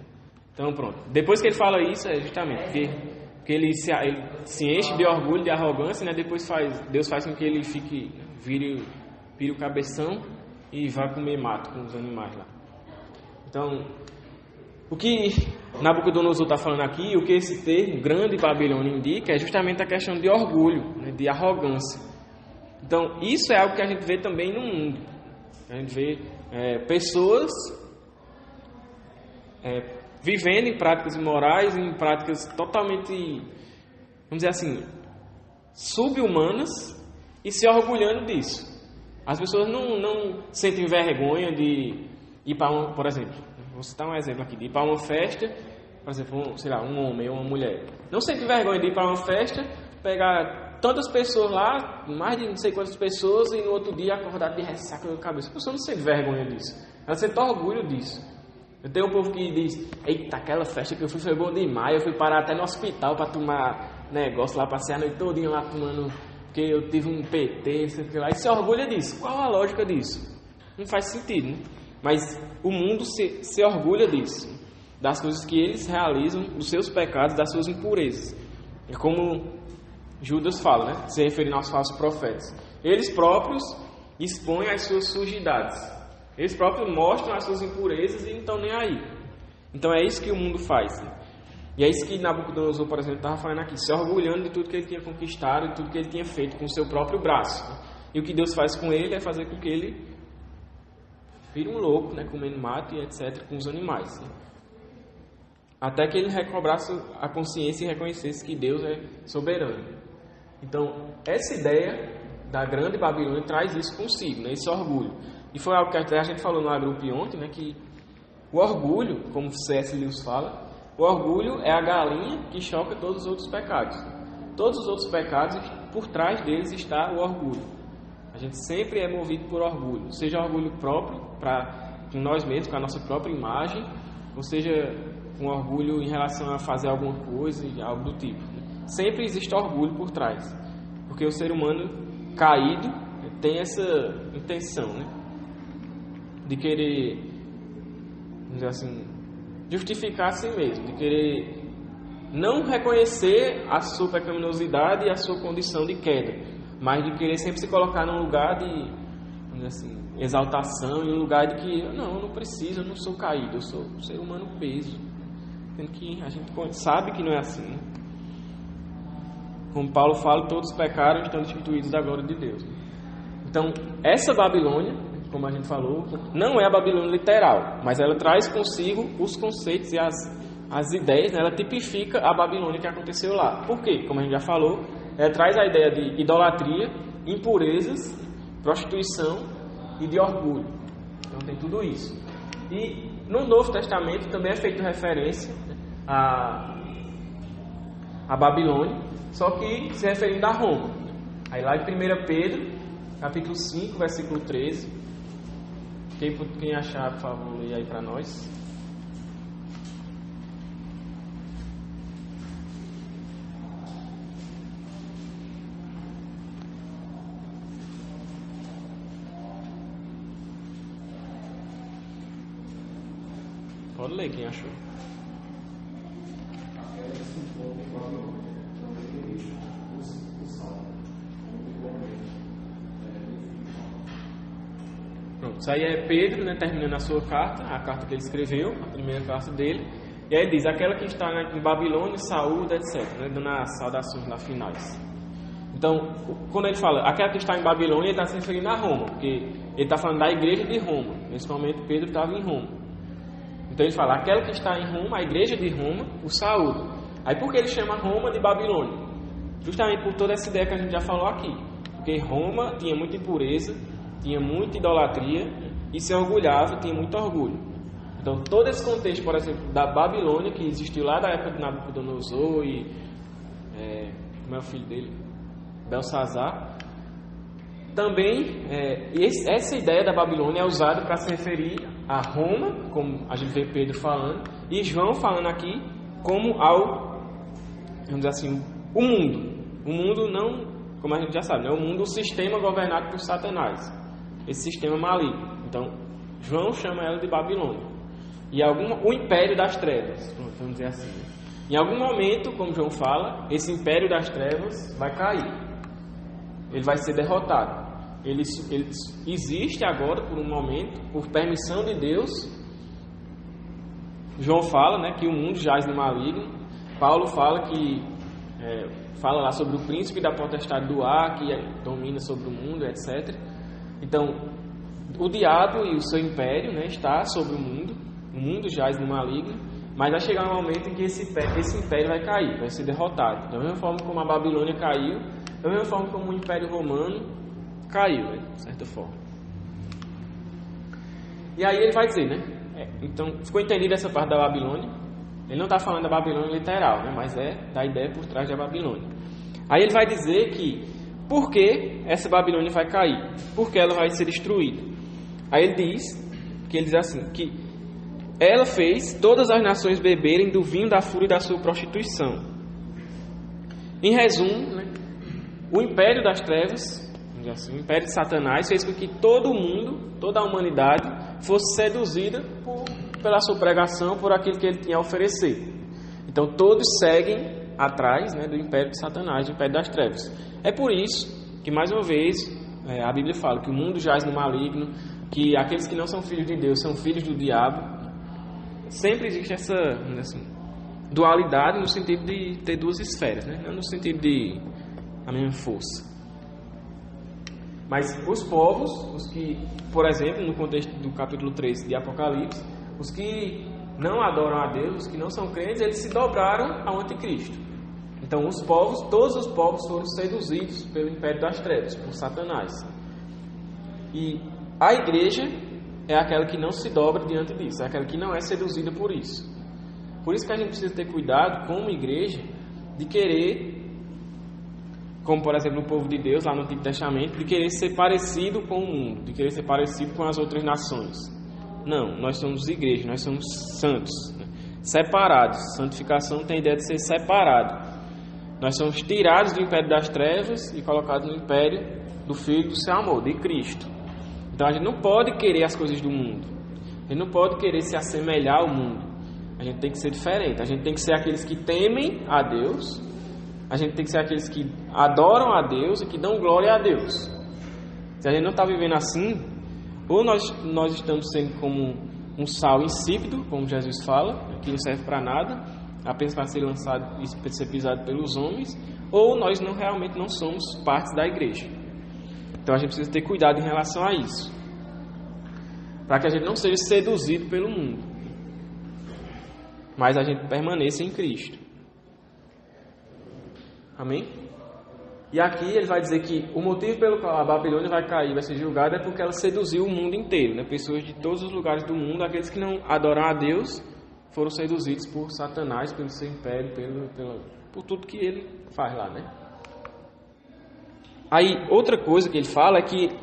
Então, pronto. Depois que ele fala isso, é justamente porque ele se enche de orgulho, de arrogância, né? Depois Deus faz com que ele vire o cabeção e vá comer mato com os animais lá. Então, o que Nabucodonosor está falando aqui, o que esse termo, grande Babilônia, indica, é justamente a questão de orgulho, né? De arrogância. Então, isso é algo que a gente vê também no mundo. A gente vê pessoas vivendo em práticas imorais, em práticas totalmente, vamos dizer assim, sub-humanas e se orgulhando disso. As pessoas não sentem vergonha de ir para por exemplo, vou citar um exemplo aqui, de ir para uma festa, por exemplo, sei lá, um homem ou uma mulher. Não sentem vergonha de ir para uma festa, pegar tantas pessoas lá, mais de não sei quantas pessoas, e no outro dia acordar de ressaca na cabeça. A pessoa não sente vergonha disso, ela sente orgulho disso. Eu tenho um povo que diz: eita, aquela festa que eu fui foi bom demais, eu fui parar até no hospital para tomar negócio lá, passei a noite todinha lá tomando, porque eu tive um PT, sei lá, e se orgulha disso. Qual a lógica disso? Não faz sentido, né? Mas o mundo se orgulha disso, das coisas que eles realizam, dos seus pecados, das suas impurezas. É como Judas fala, né? Se referindo aos falsos profetas. Eles próprios expõem as suas sujidades. Eles próprios mostram as suas impurezas e não estão nem aí. Então é isso que o mundo faz. E é isso que Nabucodonosor, por exemplo, estava falando aqui, se orgulhando de tudo que ele tinha conquistado e tudo que ele tinha feito com o seu próprio braço. E o que Deus faz com ele é fazer com que ele vire um louco, né, comendo mato e etc., com os animais. Até que ele recobrasse a consciência e reconhecesse que Deus é soberano. Então, essa ideia da grande Babilônia traz isso consigo, né, esse orgulho. E foi algo que até a gente falou no grupo ontem, né, que o orgulho, como C.S. Lewis fala, o orgulho é a galinha que choca todos os outros pecados. Todos os outros pecados, por trás deles está o orgulho. A gente sempre é movido por orgulho, seja orgulho próprio com nós mesmos, com a nossa própria imagem, ou seja, com orgulho em relação a fazer alguma coisa, algo do tipo. Sempre existe orgulho por trás, porque o ser humano caído tem essa intenção, né, de querer, vamos dizer assim, justificar a si mesmo, de querer não reconhecer a sua pecaminosidade e a sua condição de queda, mas de querer sempre se colocar num lugar de, vamos dizer assim, exaltação, em um lugar de que eu não preciso, eu não sou caído, eu sou um ser humano peso. Sendo que a gente sabe que não é assim, né? Como Paulo fala, todos pecaram e estão destituídos da glória de Deus. Então, essa Babilônia, como a gente falou, não é a Babilônia literal, mas ela traz consigo os conceitos e as ideias, né? Ela tipifica a Babilônia que aconteceu lá. Por quê? Como a gente já falou, ela traz a ideia de idolatria, impurezas, prostituição e de orgulho. Então tem tudo isso. E no Novo Testamento também é feita referência a Babilônia, só que se referindo a Roma. Aí lá em 1 Pedro, capítulo 5, versículo 13. Quem achar, por favor, lê aí para nós. Pode ler, quem achou. Pronto, isso aí é Pedro, né, terminando a sua carta, a carta que ele escreveu, a primeira carta dele. E aí ele diz, aquela que está em Babilônia, saúde, etc., né, dando as saudações lá finais. Então, quando ele fala, aquela que está em Babilônia, ele está se referindo a Roma, porque ele está falando da igreja de Roma. Nesse momento, Pedro estava em Roma. Então ele fala, aquela que está em Roma, a igreja de Roma, o saúde. Aí por que ele chama Roma de Babilônia? Justamente por toda essa ideia que a gente já falou aqui. Porque Roma tinha muita impureza, tinha muita idolatria e se orgulhava, tinha muito orgulho. Então todo esse contexto, por exemplo, da Babilônia, que existiu lá da época de Nabucodonosor e como é o filho dele? Belsazar. Também essa ideia da Babilônia é usada para se referir a Roma, como a gente vê Pedro falando, e João falando aqui como ao, vamos dizer assim, o mundo. O mundo não, como a gente já sabe, né? O mundo, o sistema governado por Satanás. Esse sistema maligno. Então, João chama ela de Babilônia. E o império das trevas, vamos dizer assim. Em algum momento, como João fala, esse império das trevas vai cair. Ele vai ser derrotado. Ele existe agora por um momento, por permissão de Deus. João fala, né, que o mundo jaz no maligno. Paulo fala fala lá sobre o príncipe da potestade do ar, que domina sobre o mundo, etc. Então, o diabo e o seu império, né, está sobre o mundo jaz no maligno, mas vai chegar um momento em que esse império vai cair, vai ser derrotado. Da mesma forma como a Babilônia caiu, da mesma forma como o Império Romano caiu, né, de certa forma. E aí ele vai dizer, né? Então, ficou entendido essa parte da Babilônia? Ele não está falando da Babilônia literal, né, mas é da ideia por trás da Babilônia. Aí ele vai dizer que por que essa Babilônia vai cair? Por que ela vai ser destruída? Aí ele diz assim, que ela fez todas as nações beberem do vinho da fúria da sua prostituição. Em resumo, né, o império das trevas, assim, o império de Satanás, fez com que todo mundo, toda a humanidade, fosse seduzida pela sua pregação, por aquilo que ele tinha a oferecer. Então todos seguem atrás, né, do império de Satanás, do império das trevas. É por isso que, mais uma vez, a Bíblia fala que o mundo jaz no maligno, que aqueles que não são filhos de Deus são filhos do diabo. Sempre existe essa dualidade no sentido de ter duas esferas, né? Não no sentido de a mesma força. Mas os povos, os que, por exemplo, no contexto do capítulo 3 de Apocalipse, os que não adoram a Deus, os que não são crentes, eles se dobraram ao anticristo. Então os povos, todos os povos foram seduzidos pelo império das trevas, por Satanás. E a igreja é aquela que não se dobra diante disso, é aquela que não é seduzida por isso. Por isso que a gente precisa ter cuidado, como igreja, de querer, como por exemplo o povo de Deus lá no Antigo Testamento, de querer ser parecido com o mundo, de querer ser parecido com as outras nações. Não, nós somos igreja, nós somos santos, né? Separados. Santificação tem a ideia de ser separado. Nós somos tirados do império das trevas e colocados no império do Filho do seu amor, de Cristo. Então a gente não pode querer as coisas do mundo. A gente não pode querer se assemelhar ao mundo. A gente tem que ser diferente. A gente tem que ser aqueles que temem a Deus. A gente tem que ser aqueles que adoram a Deus e que dão glória a Deus. Se a gente não está vivendo assim, ou nós estamos sendo como um sal insípido, como Jesus fala, que não serve para nada, apenas para ser lançado e ser pisado pelos homens, ou nós realmente não somos parte da igreja. Então a gente precisa ter cuidado em relação a isso, para que a gente não seja seduzido pelo mundo, mas a gente permaneça em Cristo. Amém? E aqui ele vai dizer que o motivo pelo qual a Babilônia vai cair, vai ser julgada, é porque ela seduziu o mundo inteiro, né? Pessoas de todos os lugares do mundo, aqueles que não adoram a Deus, foram seduzidos por Satanás, pelo seu império, por tudo que ele faz lá, né? Aí, outra coisa que ele fala é que, ele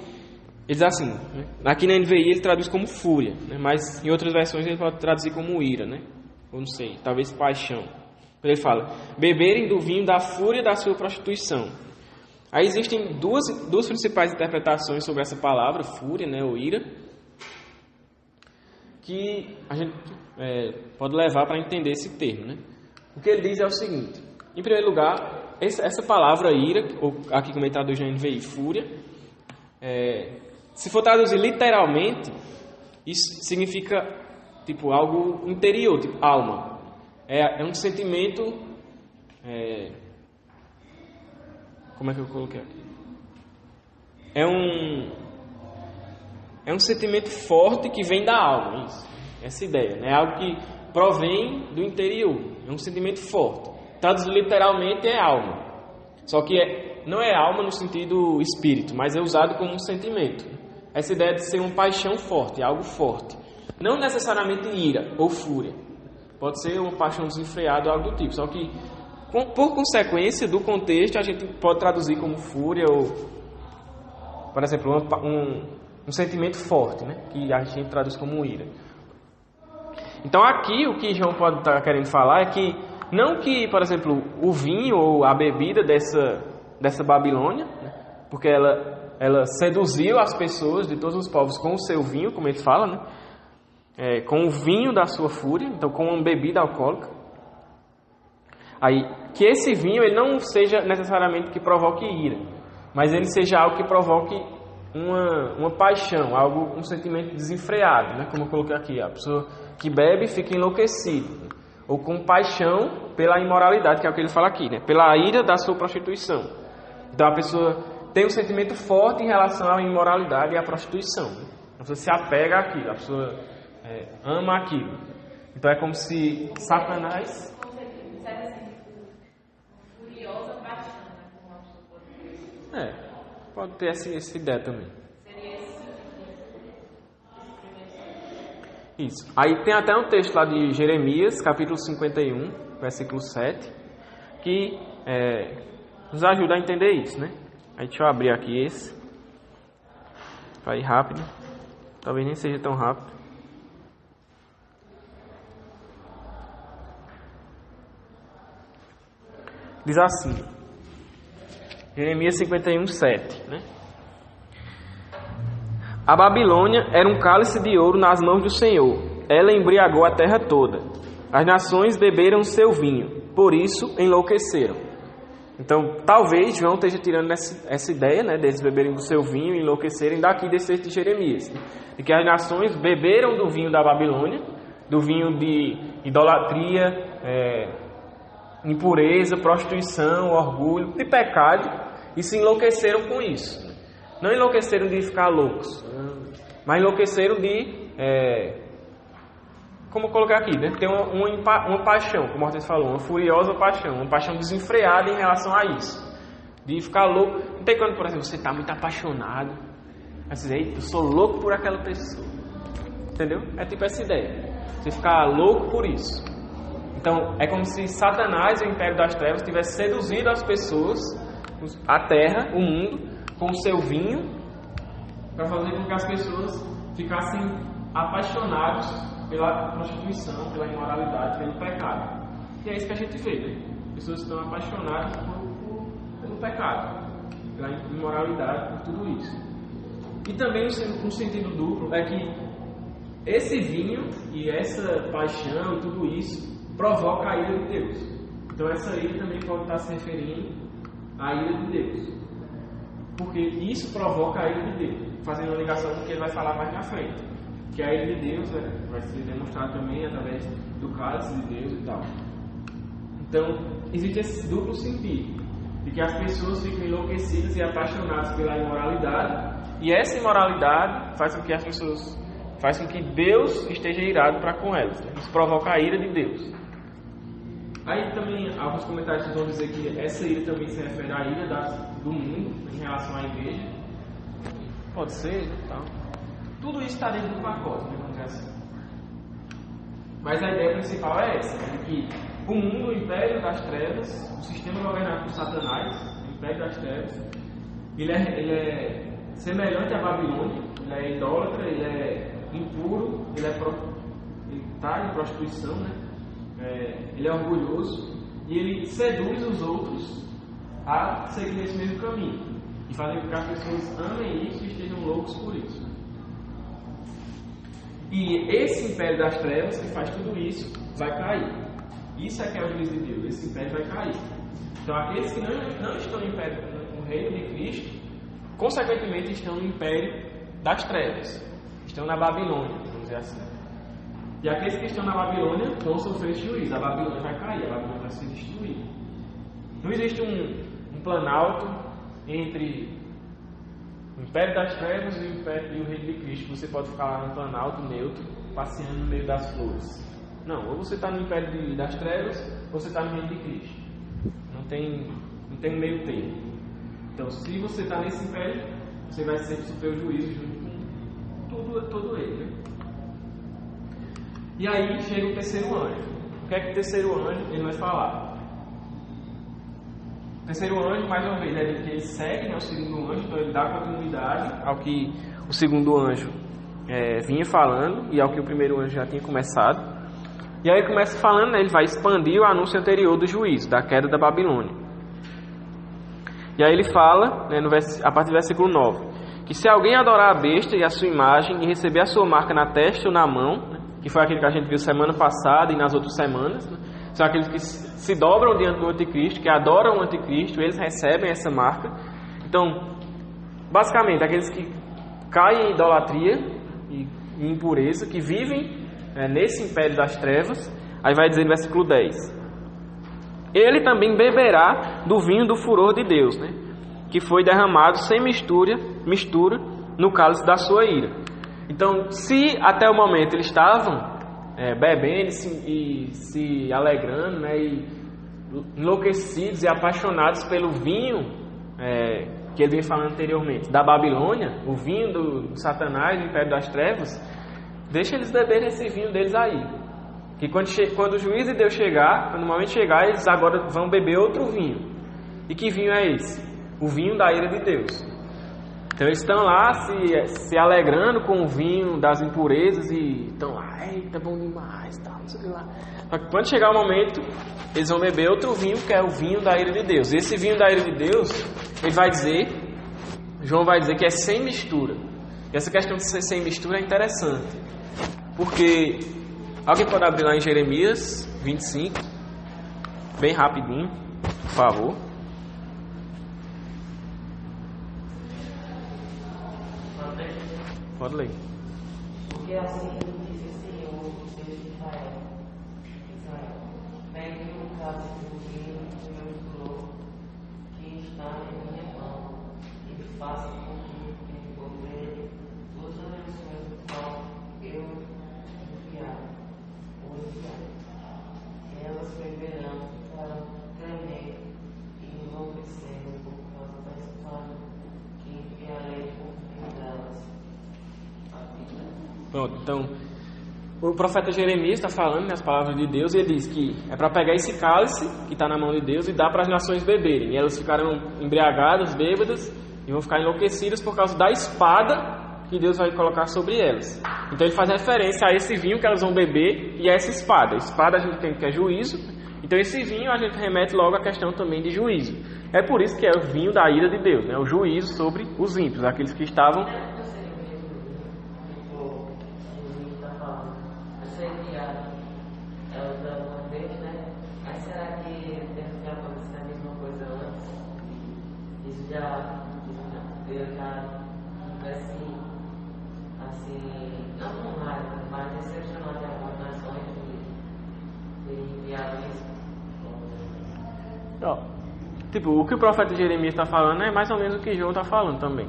diz assim, né? Aqui na NVI ele traduz como fúria, né? Mas em outras versões ele pode traduzir como ira, né? Ou não sei, talvez paixão. Ele fala, beberem do vinho da fúria da sua prostituição. Aí existem duas principais interpretações sobre essa palavra, fúria, né, ou ira, que a gente pode levar para entender esse termo, né? O que ele diz é o seguinte: em primeiro lugar, essa palavra ira, ou aqui como ele traduz na NVI, fúria, se for traduzir literalmente, isso significa tipo algo interior, tipo alma. É um sentimento. Como é que eu coloquei aqui? É um sentimento forte que vem da alma, isso. Essa ideia, né? É algo que provém do interior. É um sentimento forte. Traduzido literalmente é alma. Só que não é alma no sentido espírito, mas é usado como um sentimento. Essa ideia de ser uma paixão forte, algo forte. Não necessariamente ira ou fúria. Pode ser uma paixão desenfreada ou algo do tipo. Só que, por consequência do contexto, a gente pode traduzir como fúria ou, por exemplo, um sentimento forte, né? Que a gente traduz como ira. Então aqui o que João pode estar querendo falar é que, não que, por exemplo, o vinho ou a bebida dessa Babilônia, né? Porque ela seduziu as pessoas de todos os povos com o seu vinho, como ele fala, né? Com o vinho da sua fúria, então com uma bebida alcoólica. Aí, que esse vinho ele não seja necessariamente que provoque ira, mas ele seja algo que provoque uma paixão, um sentimento desenfreado, né? Como eu coloquei aqui, a pessoa que bebe fica enlouquecida, ou com paixão pela imoralidade, que é o que ele fala aqui, né? Pela ira da sua prostituição. Então a pessoa tem um sentimento forte em relação à imoralidade e à prostituição, né? A pessoa se apega àquilo, a pessoa ama aquilo. Então é como se Satanás... Furiosa paixão, né? Como uma pessoa pode dizer. Pode ter essa ideia também. Seria esse Isso. Aí tem até um texto lá de Jeremias, capítulo 51, versículo 7, que nos ajuda a entender isso, né? Aí deixa eu abrir aqui esse, para ir rápido. Talvez nem seja tão rápido. Diz assim, Jeremias 51, 7, né? A Babilônia era um cálice de ouro nas mãos do Senhor. Ela embriagou a terra toda. As nações beberam seu vinho, por isso enlouqueceram. Então, talvez João esteja tirando essa ideia, né, deles beberem do seu vinho e enlouquecerem daqui desse texto de Jeremias, né? De que as nações beberam do vinho da Babilônia, do vinho de idolatria, impureza, prostituição, orgulho, de pecado, e se enlouqueceram com isso. Não enlouqueceram de ficar loucos, mas enlouqueceram de, como eu coloquei aqui, né? Ter uma paixão, como o Ortiz falou, uma furiosa paixão, uma paixão desenfreada em relação a isso, de ficar louco. Não tem quando, por exemplo, você está muito apaixonado, mas você diz, eu sou louco por aquela pessoa, entendeu? É tipo essa ideia, você ficar louco por isso. Então, é como se Satanás, o império das trevas, tivesse seduzido as pessoas, a terra, o mundo, com o seu vinho, para fazer com que as pessoas ficassem apaixonadas pela prostituição, pela imoralidade, pelo pecado. E é isso que a gente vê, né? Pessoas estão apaixonadas pelo pecado, pela imoralidade, por tudo isso. E também um sentido duplo é que esse vinho e essa paixão e tudo isso provoca a ira de Deus. Então essa ira também pode estar se referindo à ira de Deus. Porque isso provoca a ira de Deus, fazendo uma ligação com o que ele vai falar mais na frente. Que a ira de Deus vai ser demonstrada também através do cálice de Deus e tal. Então, existe esse duplo sentido, de que as pessoas ficam enlouquecidas e apaixonadas pela imoralidade, e essa imoralidade faz com que as pessoas, faz com que Deus esteja irado para com elas. Isso provoca a ira de Deus. Aí também, alguns comentários vão dizer que essa ira também se refere à ira do mundo em relação à igreja. Pode ser, tal. Tudo isso está dentro do pacote, né, vamos dizer assim. Mas a ideia principal é essa, de que o mundo, o império das trevas, o sistema governado por Satanás, o império das trevas, ele é semelhante à Babilônia, ele é idólatra, ele é impuro, ele está em prostituição, né? Ele é orgulhoso e ele seduz os outros a seguir nesse mesmo caminho e fazer com que as pessoas amem isso e estejam loucos por isso. E esse império das trevas que faz tudo isso vai cair. Isso é que é o juízo de Deus. Esse império vai cair. Então aqueles que não estão no reino de Cristo, consequentemente estão no império das trevas, estão na Babilônia, vamos dizer assim. E aqueles que estão na Babilônia vão sofrer juízo. A Babilônia vai cair, a Babilônia vai ser destruída. Não existe um planalto entre o império das trevas e o reino de Cristo. Você pode ficar lá no planalto neutro, passeando no meio das flores. Não, ou você está no império das trevas, ou você está no reino de Cristo. Não tem um meio termo. Então, se você está nesse império, você vai sempre sofrer o juízo junto com todo ele, né? E aí chega o terceiro anjo. O que é que o terceiro anjo ele vai falar? O terceiro anjo, mais uma vez, ele segue, né, o segundo anjo, então ele dá continuidade ao que o segundo anjo vinha falando e ao que o primeiro anjo já tinha começado. E aí ele começa falando, né, ele vai expandir o anúncio anterior do juízo, da queda da Babilônia. E aí ele fala, né, a partir do versículo 9, que se alguém adorar a besta e a sua imagem e receber a sua marca na testa ou na mão, né, que foi aquele que a gente viu semana passada e nas outras semanas, né, são aqueles que se dobram diante do anticristo, que adoram o anticristo, eles recebem essa marca. Então, basicamente, aqueles que caem em idolatria e em impureza, que vivem nesse império das trevas, aí vai dizer no versículo 10, ele também beberá do vinho do furor de Deus, né, que foi derramado sem mistura no cálice da sua ira. Então, se até o momento eles estavam bebendo e se alegrando, né, e enlouquecidos e apaixonados pelo vinho que ele vinha falando anteriormente, da Babilônia, o vinho do Satanás, do império das trevas, deixa eles beberem esse vinho deles aí. Que quando o juízo de Deus chegar, quando o momento chegar, eles agora vão beber outro vinho. E que vinho é esse? O vinho da ira de Deus. Então eles estão lá se alegrando com o vinho das impurezas e estão lá, eita, bom demais, tal, não sei o que lá. Só que quando chegar o momento, eles vão beber outro vinho, que é o vinho da ira de Deus. E esse vinho da ira de Deus, João vai dizer que é sem mistura. E essa questão de ser sem mistura é interessante. Porque, alguém pode abrir lá em Jeremias 25, bem rapidinho, por favor. Pode ler. Porque assim diz o Senhor, Deus de Israel, pegue o cálice do vinho do meu furor, que está em minha mão, e faça com que envolver todas as nações do qual eu enviar. Elas beberão para tremer e enlouquecer por causa da espada que enviarei por meio delas. Pronto, então o profeta Jeremias está falando as palavras de Deus e ele diz que é para pegar esse cálice que está na mão de Deus e dar para as nações beberem. E elas ficarão embriagadas, bêbadas e vão ficar enlouquecidas por causa da espada que Deus vai colocar sobre elas. Então ele faz referência a esse vinho que elas vão beber e a essa espada. A espada a gente tem que é juízo, então esse vinho a gente remete logo à questão também de juízo. É por isso que é o vinho da ira de Deus, né? O juízo sobre os ímpios, aqueles que estavam... tivesse, não com raiva, mas decepcionado de algumas nações de enviado isso. Tipo, o que o profeta Jeremias está falando é mais ou menos o que João está falando também.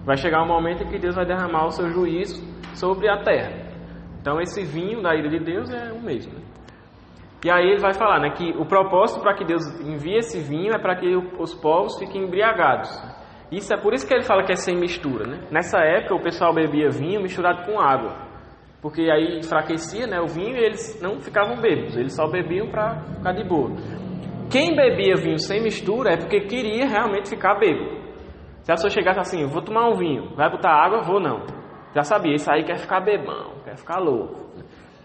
Vai chegar um momento em que Deus vai derramar o seu juízo sobre a terra. Então esse vinho da ira de Deus é o mesmo. E aí ele vai falar, né, que o propósito para que Deus envie esse vinho é para que os povos fiquem embriagados. Isso é por isso que ele fala que é sem mistura, né? Nessa época o pessoal bebia vinho misturado com água, porque aí enfraquecia, né, o vinho e eles não ficavam bêbados, eles só bebiam para ficar de boa. Quem bebia vinho sem mistura é porque queria realmente ficar bêbado. Se a pessoa chegasse assim, vou tomar um vinho, vai botar água? Vou não. Já sabia, isso aí quer ficar bebão, quer ficar louco.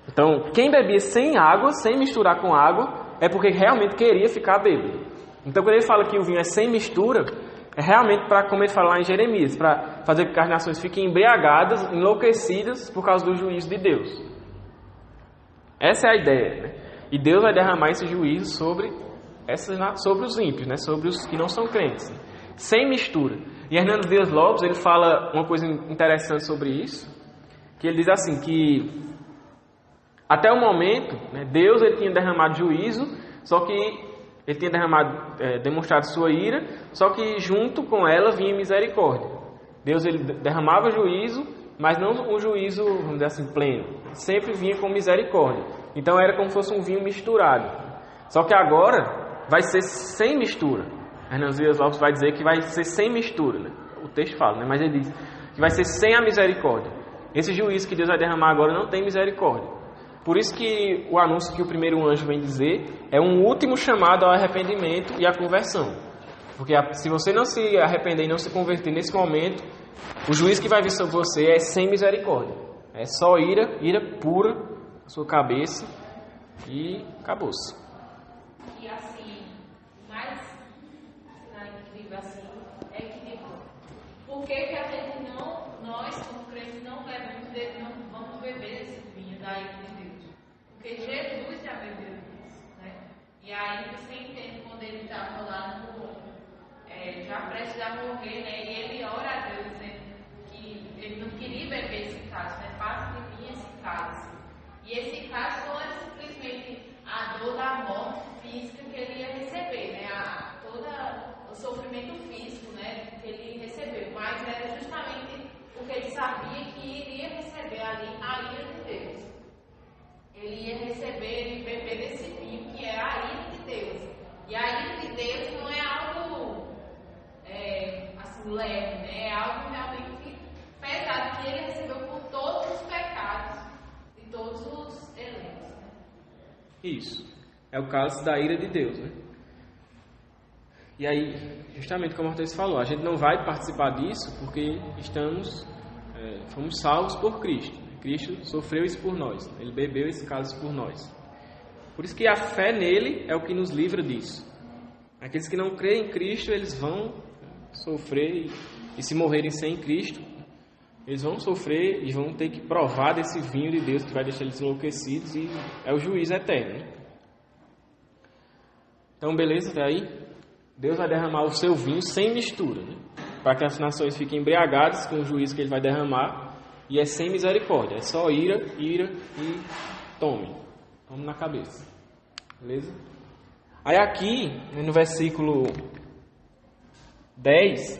Então, quem bebia sem água, sem misturar com água, é porque realmente queria ficar bêbado. Então, quando ele fala que o vinho é sem mistura, é realmente para, como ele fala lá em Jeremias, para fazer com que as nações fiquem embriagadas, enlouquecidas por causa do juízo de Deus. Essa é a ideia, né? E Deus vai derramar esse juízo sobre os ímpios, né? Sobre os que não são crentes, sem mistura. E Hernando Dias Lopes, ele fala uma coisa interessante sobre isso, que ele diz assim, que até o momento, né, Deus ele tinha derramado juízo, só que ele tinha demonstrado sua ira, só que junto com ela vinha misericórdia. Deus ele derramava juízo, mas não um juízo, vamos dizer assim, pleno. Sempre vinha com misericórdia. Então era como se fosse um vinho misturado. Só que agora vai ser sem mistura. Hernando Dias Lopes vai dizer que vai ser sem mistura, né? O texto fala, né? Mas ele diz que vai ser sem a misericórdia. Esse juízo que Deus vai derramar agora não tem misericórdia. Por isso que o anúncio que o primeiro anjo vem dizer é um último chamado ao arrependimento e à conversão. Porque se você não se arrepender e não se converter nesse momento, o juízo que vai vir sobre você é sem misericórdia. É só ira pura na sua cabeça e acabou-se. E assim, mais incrível assim, é que tipo, por que a gente nós como crentes não vamos beber esse vinho da ira de Deus? Porque Jesus já bebeu isso, né? E aí você entende quando ele estava lá já prestes a morrer, né? E ele ora a Deus dizendo que ele não queria beber esse cálice, né? Passa de mim esse cálice. E esse cálice não é simplesmente a dor da morte física que ele ia receber, né? Todo o sofrimento físico, né? Que ele recebeu, mas era justamente porque ele sabia que iria receber ali a ira de Deus. Ele ia receber e beber desse vinho que é a ira de Deus. E a ira de Deus não é algo assim leve, né? É algo realmente pesado que ele recebeu por todos os pecados de todos os eleitos. Né? Isso. É o cálice da ira de Deus, né? E aí, justamente como o Ortiz falou, a gente não vai participar disso porque fomos salvos por Cristo. Cristo sofreu isso por nós. Ele bebeu esse cálice por nós. Por isso que a fé nele é o que nos livra disso. Aqueles que não creem em Cristo, eles vão sofrer e se morrerem sem Cristo, eles vão sofrer e vão ter que provar desse vinho de Deus que vai deixar eles enlouquecidos e é o juízo eterno. Né? Então, beleza, até aí? Deus vai derramar o seu vinho sem mistura, né? Para que as nações fiquem embriagadas com o juízo que ele vai derramar. E é sem misericórdia, é só ira e tome na cabeça, beleza? Aí aqui, no versículo 10,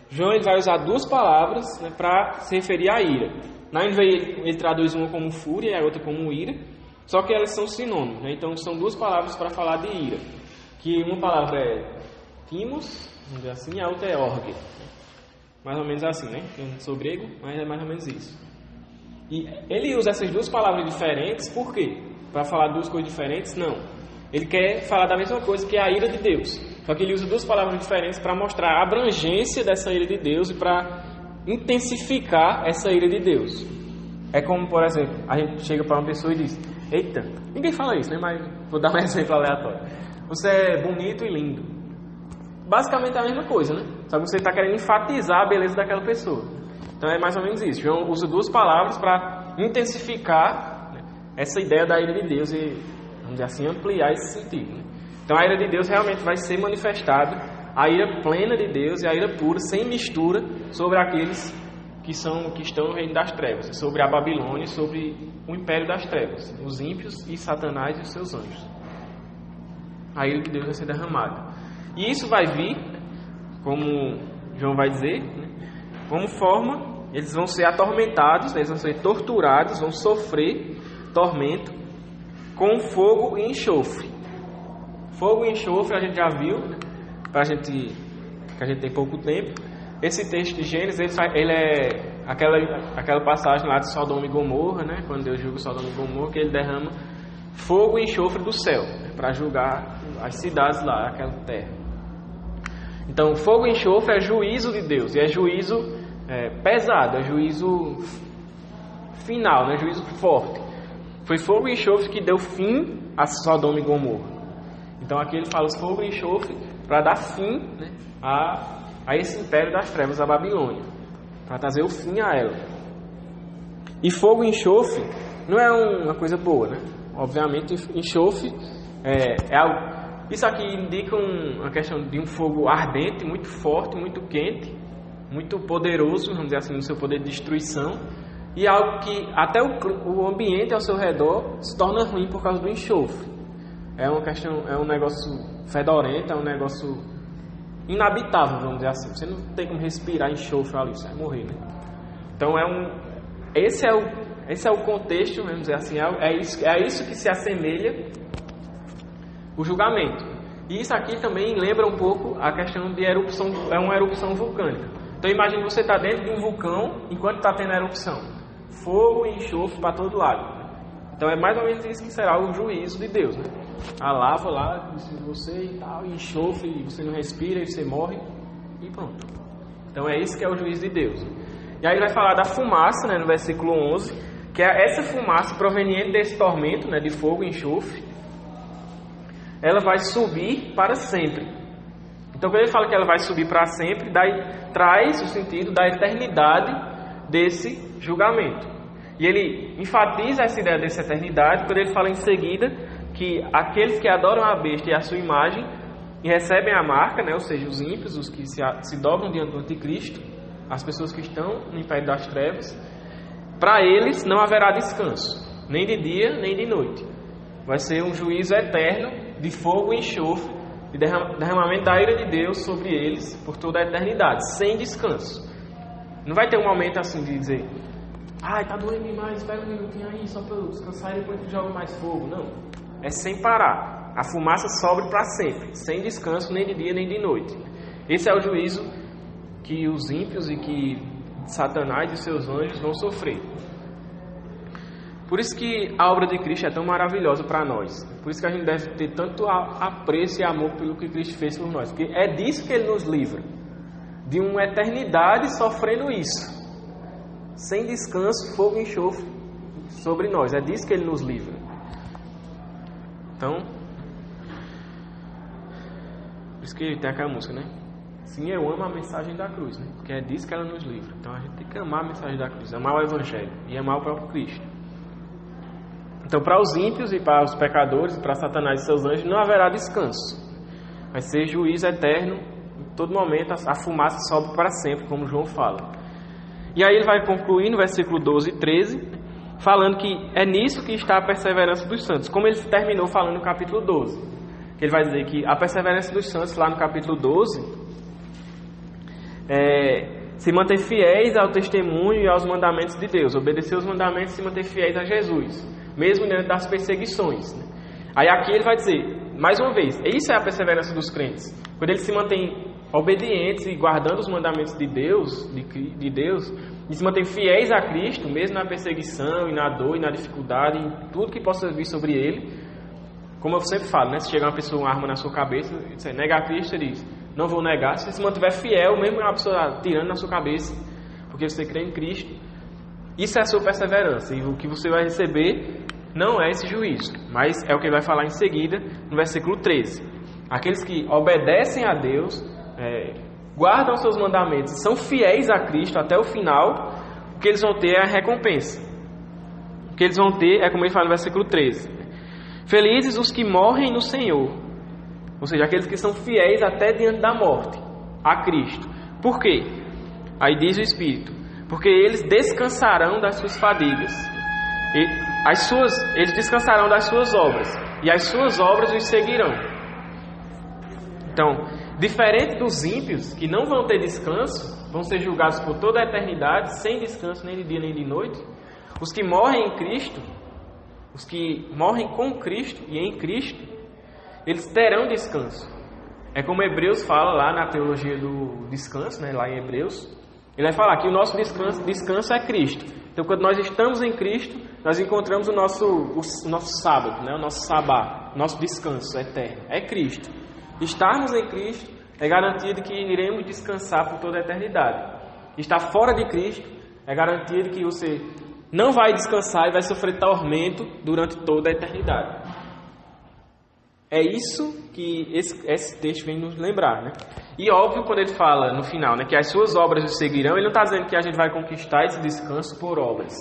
João ele vai usar duas palavras, né, para se referir à ira. Na NVI ele traduz uma como fúria e a outra como ira, só que elas são sinônimos, né? Então são duas palavras para falar de ira, que uma palavra é timos, vamos dizer assim, e a outra é orge. Mais ou menos assim, né? Eu não sou grego, mas é mais ou menos isso. E ele usa essas duas palavras diferentes, por quê? Para falar duas coisas diferentes? Não. Ele quer falar da mesma coisa que é a ira de Deus. Só que ele usa duas palavras diferentes para mostrar a abrangência dessa ira de Deus e para intensificar essa ira de Deus. É como, por exemplo, a gente chega para uma pessoa e diz: eita, ninguém fala isso, né? Mas vou dar um exemplo aleatório. Você é bonito e lindo. Basicamente é a mesma coisa, né? Só que você está querendo enfatizar a beleza daquela pessoa. Então é mais ou menos isso. João usa duas palavras para intensificar, né, essa ideia da ira de Deus e, vamos dizer assim, ampliar esse sentido. Né? Então a ira de Deus realmente vai ser manifestada a ira plena de Deus e a ira pura, sem mistura, sobre aqueles que estão no reino das trevas, sobre a Babilônia, sobre o império das trevas, os ímpios e Satanás e os seus anjos. A ira de Deus vai ser derramada. E isso vai vir, como João vai dizer, como forma, eles vão ser atormentados, eles vão ser torturados, vão sofrer tormento com fogo e enxofre. Fogo e enxofre a gente já viu, que a gente tem pouco tempo. Esse texto de Gênesis, ele é aquela passagem lá de Sodoma e Gomorra, né? Quando Deus julga Sodoma e Gomorra, que ele derrama fogo e enxofre do céu, né? Para julgar as cidades lá, aquela terra. Então, fogo e enxofre é juízo de Deus, e é juízo pesado, é juízo final, né? Juízo forte. Foi fogo e enxofre que deu fim a Sodoma e Gomorra. Então aqui ele fala os fogo e enxofre para dar fim, né, a esse império das trevas, a Babilônia, para trazer o fim a ela. E fogo e enxofre não é uma coisa boa, né? Obviamente, enxofre é algo. Isso aqui indica uma questão de um fogo ardente, muito forte, muito quente, muito poderoso, vamos dizer assim, no seu poder de destruição, e algo que até o ambiente ao seu redor se torna ruim por causa do enxofre. É uma questão, é um negócio fedorento, é um negócio inabitável, vamos dizer assim. Você não tem como respirar enxofre ali, você vai morrer, né? Então esse é o contexto, vamos dizer assim, é isso que se assemelha o julgamento. E isso aqui também lembra um pouco a questão de erupção, é uma erupção vulcânica. Então imagine você estar dentro de um vulcão enquanto está tendo a erupção. Fogo e enxofre para todo lado. Então é mais ou menos isso que será o juízo de Deus, né? A lava lá, você e tal, e enxofre, e você não respira, e você morre, e pronto. Então é isso que é o juízo de Deus. E aí ele vai falar da fumaça, né, no versículo 11, que é essa fumaça proveniente desse tormento, né, de fogo e enxofre, ela vai subir para sempre. Então quando ele fala que ela vai subir para sempre, daí traz o sentido da eternidade desse julgamento. E ele enfatiza essa ideia dessa eternidade quando ele fala em seguida que aqueles que adoram a besta e a sua imagem e recebem a marca, né, ou seja, os ímpios, os que se dobram diante do anticristo, as pessoas que estão no império das trevas, para eles não haverá descanso, nem de dia, nem de noite. Vai ser um juízo eterno de fogo e enxofre, de derramamento da ira de Deus sobre eles por toda a eternidade, sem descanso. Não vai ter um momento assim de dizer: ai, tá doendo demais, espera um minutinho aí só para eu descansar e depois tu joga mais fogo. Não. É sem parar. A fumaça sobe para sempre, sem descanso nem de dia nem de noite. Esse é o juízo que os ímpios e que Satanás e seus anjos vão sofrer. Por isso que a obra de Cristo é tão maravilhosa para nós. Por isso que a gente deve ter tanto apreço e amor pelo que Cristo fez por nós. Porque é disso que Ele nos livra. De uma eternidade sofrendo isso. Sem descanso, fogo e enxofre sobre nós. É disso que Ele nos livra. Então, por isso que tem aquela música, né? Sim, eu amo a mensagem da cruz, né? Porque é disso que ela nos livra. Então a gente tem que amar a mensagem da cruz, amar o Evangelho e amar o próprio Cristo. Então, para os ímpios e para os pecadores, e para Satanás e seus anjos, não haverá descanso. Vai ser juízo eterno, em todo momento a fumaça sobe para sempre, como João fala. E aí ele vai concluir no versículo 12 e 13, falando que é nisso que está a perseverança dos santos, como ele terminou falando no capítulo 12. Ele vai dizer que a perseverança dos santos, lá no capítulo 12, se manter fiéis ao testemunho e aos mandamentos de Deus, obedecer os mandamentos e se manter fiéis a Jesus, mesmo diante das perseguições. Aí aqui ele vai dizer, mais uma vez, isso é a perseverança dos crentes, quando eles se mantêm obedientes e guardando os mandamentos de Deus, e se mantêm fiéis a Cristo, mesmo na perseguição e na dor e na dificuldade, em tudo que possa vir sobre ele. Como eu sempre falo, né? Se chegar uma pessoa com uma arma na sua cabeça, você nega a Cristo, ele diz: não vou negar. Se você se mantiver fiel, mesmo uma pessoa tirando na sua cabeça, porque você crê em Cristo, isso é a sua perseverança. E o que você vai receber não é esse juízo, mas é o que ele vai falar em seguida, no versículo 13. Aqueles que obedecem a Deus, guardam seus mandamentos e são fiéis a Cristo até o final, o que eles vão ter é a recompensa. O que eles vão ter é como ele fala no versículo 13: felizes os que morrem no Senhor. Ou seja, aqueles que são fiéis até diante da morte a Cristo. Por quê? Aí diz o Espírito: porque eles descansarão das suas fadigas, eles descansarão das suas obras, e as suas obras os seguirão. Então, diferente dos ímpios, que não vão ter descanso, vão ser julgados por toda a eternidade, sem descanso nem de dia nem de noite, os que morrem em Cristo, os que morrem com Cristo e em Cristo, eles terão descanso. É como Hebreus fala lá na teologia do descanso, né, lá em Hebreus. Ele vai falar que o nosso descanso é Cristo. Então, quando nós estamos em Cristo, nós encontramos o nosso sábado, né, o nosso sabá, nosso descanso eterno. É Cristo. Estarmos em Cristo é garantia de que iremos descansar por toda a eternidade. Estar fora de Cristo é garantia de que você não vai descansar e vai sofrer tormento durante toda a eternidade. É isso que esse texto vem nos lembrar, né? E óbvio, quando ele fala no final, né, que as suas obras o seguirão, ele não está dizendo que a gente vai conquistar esse descanso por obras.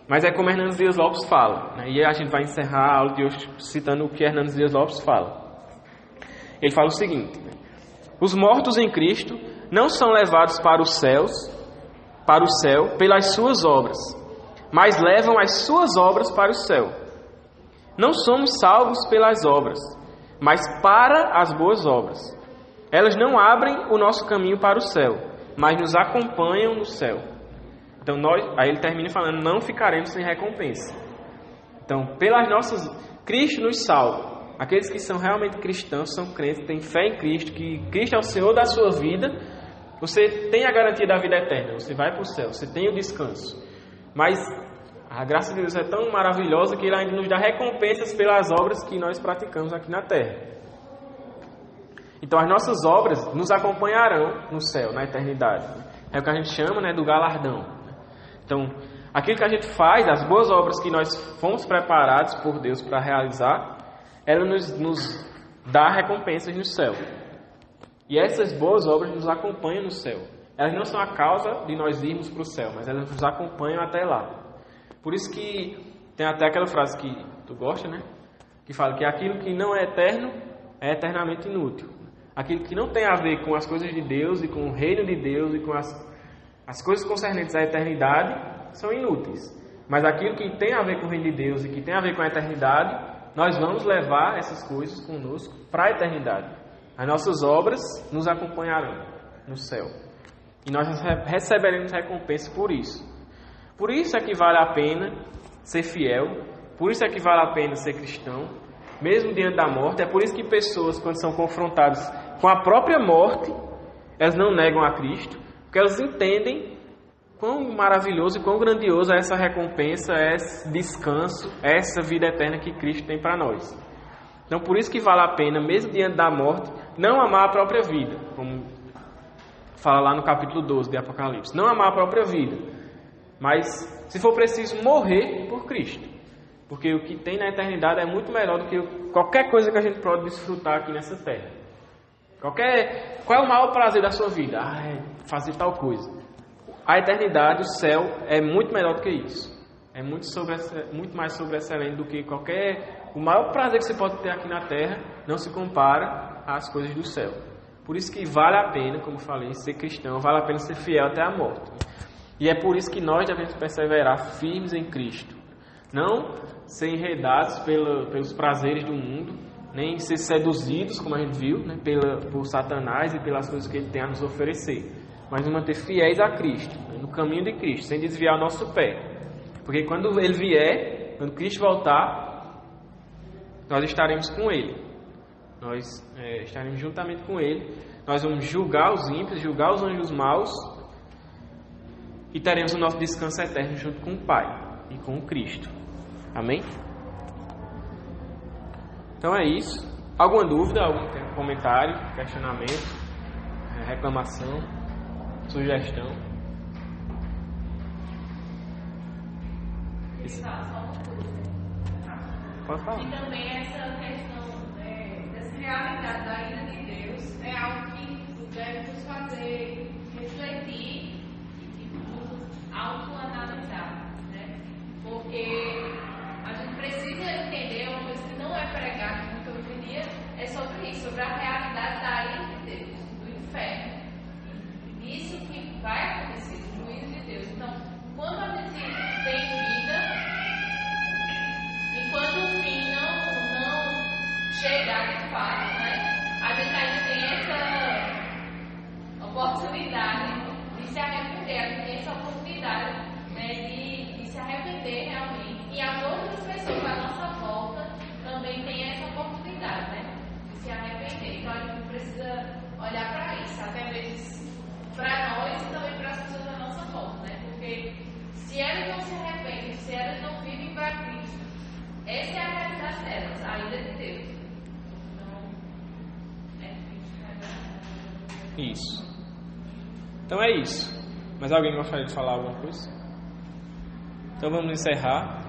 Mas é como Hernandes Dias Lopes fala, né? E a gente vai encerrar a aula de hoje citando o que Hernandes Dias Lopes fala. Ele fala o seguinte: né? Os mortos em Cristo não são levados para o céu pelas suas obras, mas levam as suas obras para o céu. Não somos salvos pelas obras, mas para as boas obras. Elas não abrem o nosso caminho para o céu, mas nos acompanham no céu. Então aí ele termina falando: não ficaremos sem recompensa. Então, pelas nossas, Cristo nos salva. Aqueles que são realmente cristãos, são crentes, têm fé em Cristo, que Cristo é o Senhor da sua vida, você tem a garantia da vida eterna, você vai para o céu, você tem o descanso. Mas a graça de Deus é tão maravilhosa que Ele ainda nos dá recompensas pelas obras que nós praticamos aqui na terra. Então as nossas obras nos acompanharão no céu, na eternidade. É o que a gente chama, né, do galardão. Então, aquilo que a gente faz, as boas obras que nós fomos preparados por Deus para realizar, ela nos dá recompensas no céu. E essas boas obras nos acompanham no céu. Elas não são a causa de nós irmos para o céu, mas elas nos acompanham até lá. Por isso que tem até aquela frase que tu gosta, né? Que fala que aquilo que não é eterno é eternamente inútil. Aquilo que não tem a ver com as coisas de Deus e com o reino de Deus e com as coisas concernentes à eternidade são inúteis. Mas aquilo que tem a ver com o reino de Deus e que tem a ver com a eternidade, nós vamos levar essas coisas conosco para a eternidade. As nossas obras nos acompanharão no céu. E nós receberemos recompensa por isso. Por isso é que vale a pena ser fiel. Por isso é que vale a pena ser cristão, mesmo diante da morte. É por isso que pessoas, quando são confrontadas com a própria morte, elas não negam a Cristo, porque elas entendem quão maravilhoso e quão grandioso é essa recompensa, é esse descanso, é essa vida eterna que Cristo tem para nós. Então, por isso que vale a pena, mesmo diante da morte, não amar a própria vida, como fala lá no capítulo 12 de Apocalipse. Não amar a própria vida, mas, se for preciso, morrer por Cristo. Porque o que tem na eternidade é muito melhor do que qualquer coisa que a gente pode desfrutar aqui nessa terra. Qual é o maior prazer da sua vida? É fazer tal coisa. A eternidade, o céu, é muito melhor do que isso. É muito mais sobressalente do que o maior prazer que você pode ter aqui na terra não se compara às coisas do céu. Por isso que vale a pena, como falei, ser cristão, vale a pena ser fiel até a morte. E é por isso que nós devemos perseverar firmes em Cristo. Não ser enredados pelos prazeres do mundo, nem ser seduzidos, como a gente viu, né, por Satanás e pelas coisas que ele tem a nos oferecer. Mas nos manter fiéis a Cristo, né, no caminho de Cristo, sem desviar o nosso pé. Porque quando Ele vier, quando Cristo voltar, nós estaremos com Ele. Nós estaremos juntamente com Ele. Nós vamos julgar os ímpios, julgar os anjos maus, e teremos o nosso descanso eterno junto com o Pai e com o Cristo. Amém? Então é isso. Alguma dúvida, algum comentário, questionamento, reclamação, sugestão? Só uma coisa. Pode falar. E também essa questão dessa realidade da ira de Deus é algo que deve nos fazer refletir e nos autoanalisar, né? Porque a gente precisa entender uma coisa que não é pregada muito hoje em dia, é sobre isso. oportunidade de se arrepender, a gente tem essa oportunidade, né, de se arrepender realmente. E as outras pessoas à nossa volta também têm essa oportunidade, né, de se arrepender. Então a gente precisa olhar para isso, até vezes para nós e também para as pessoas à nossa volta, né? Porque se elas não se arrependem, se elas não vivem para Cristo, essa é a realidade delas, a ira de Deus. Então, é Cristo. Isso. Então é isso. Mas alguém gostaria de falar alguma coisa? Então vamos encerrar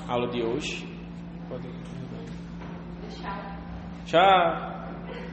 a aula de hoje. Pode ir. Deixar. Tchau.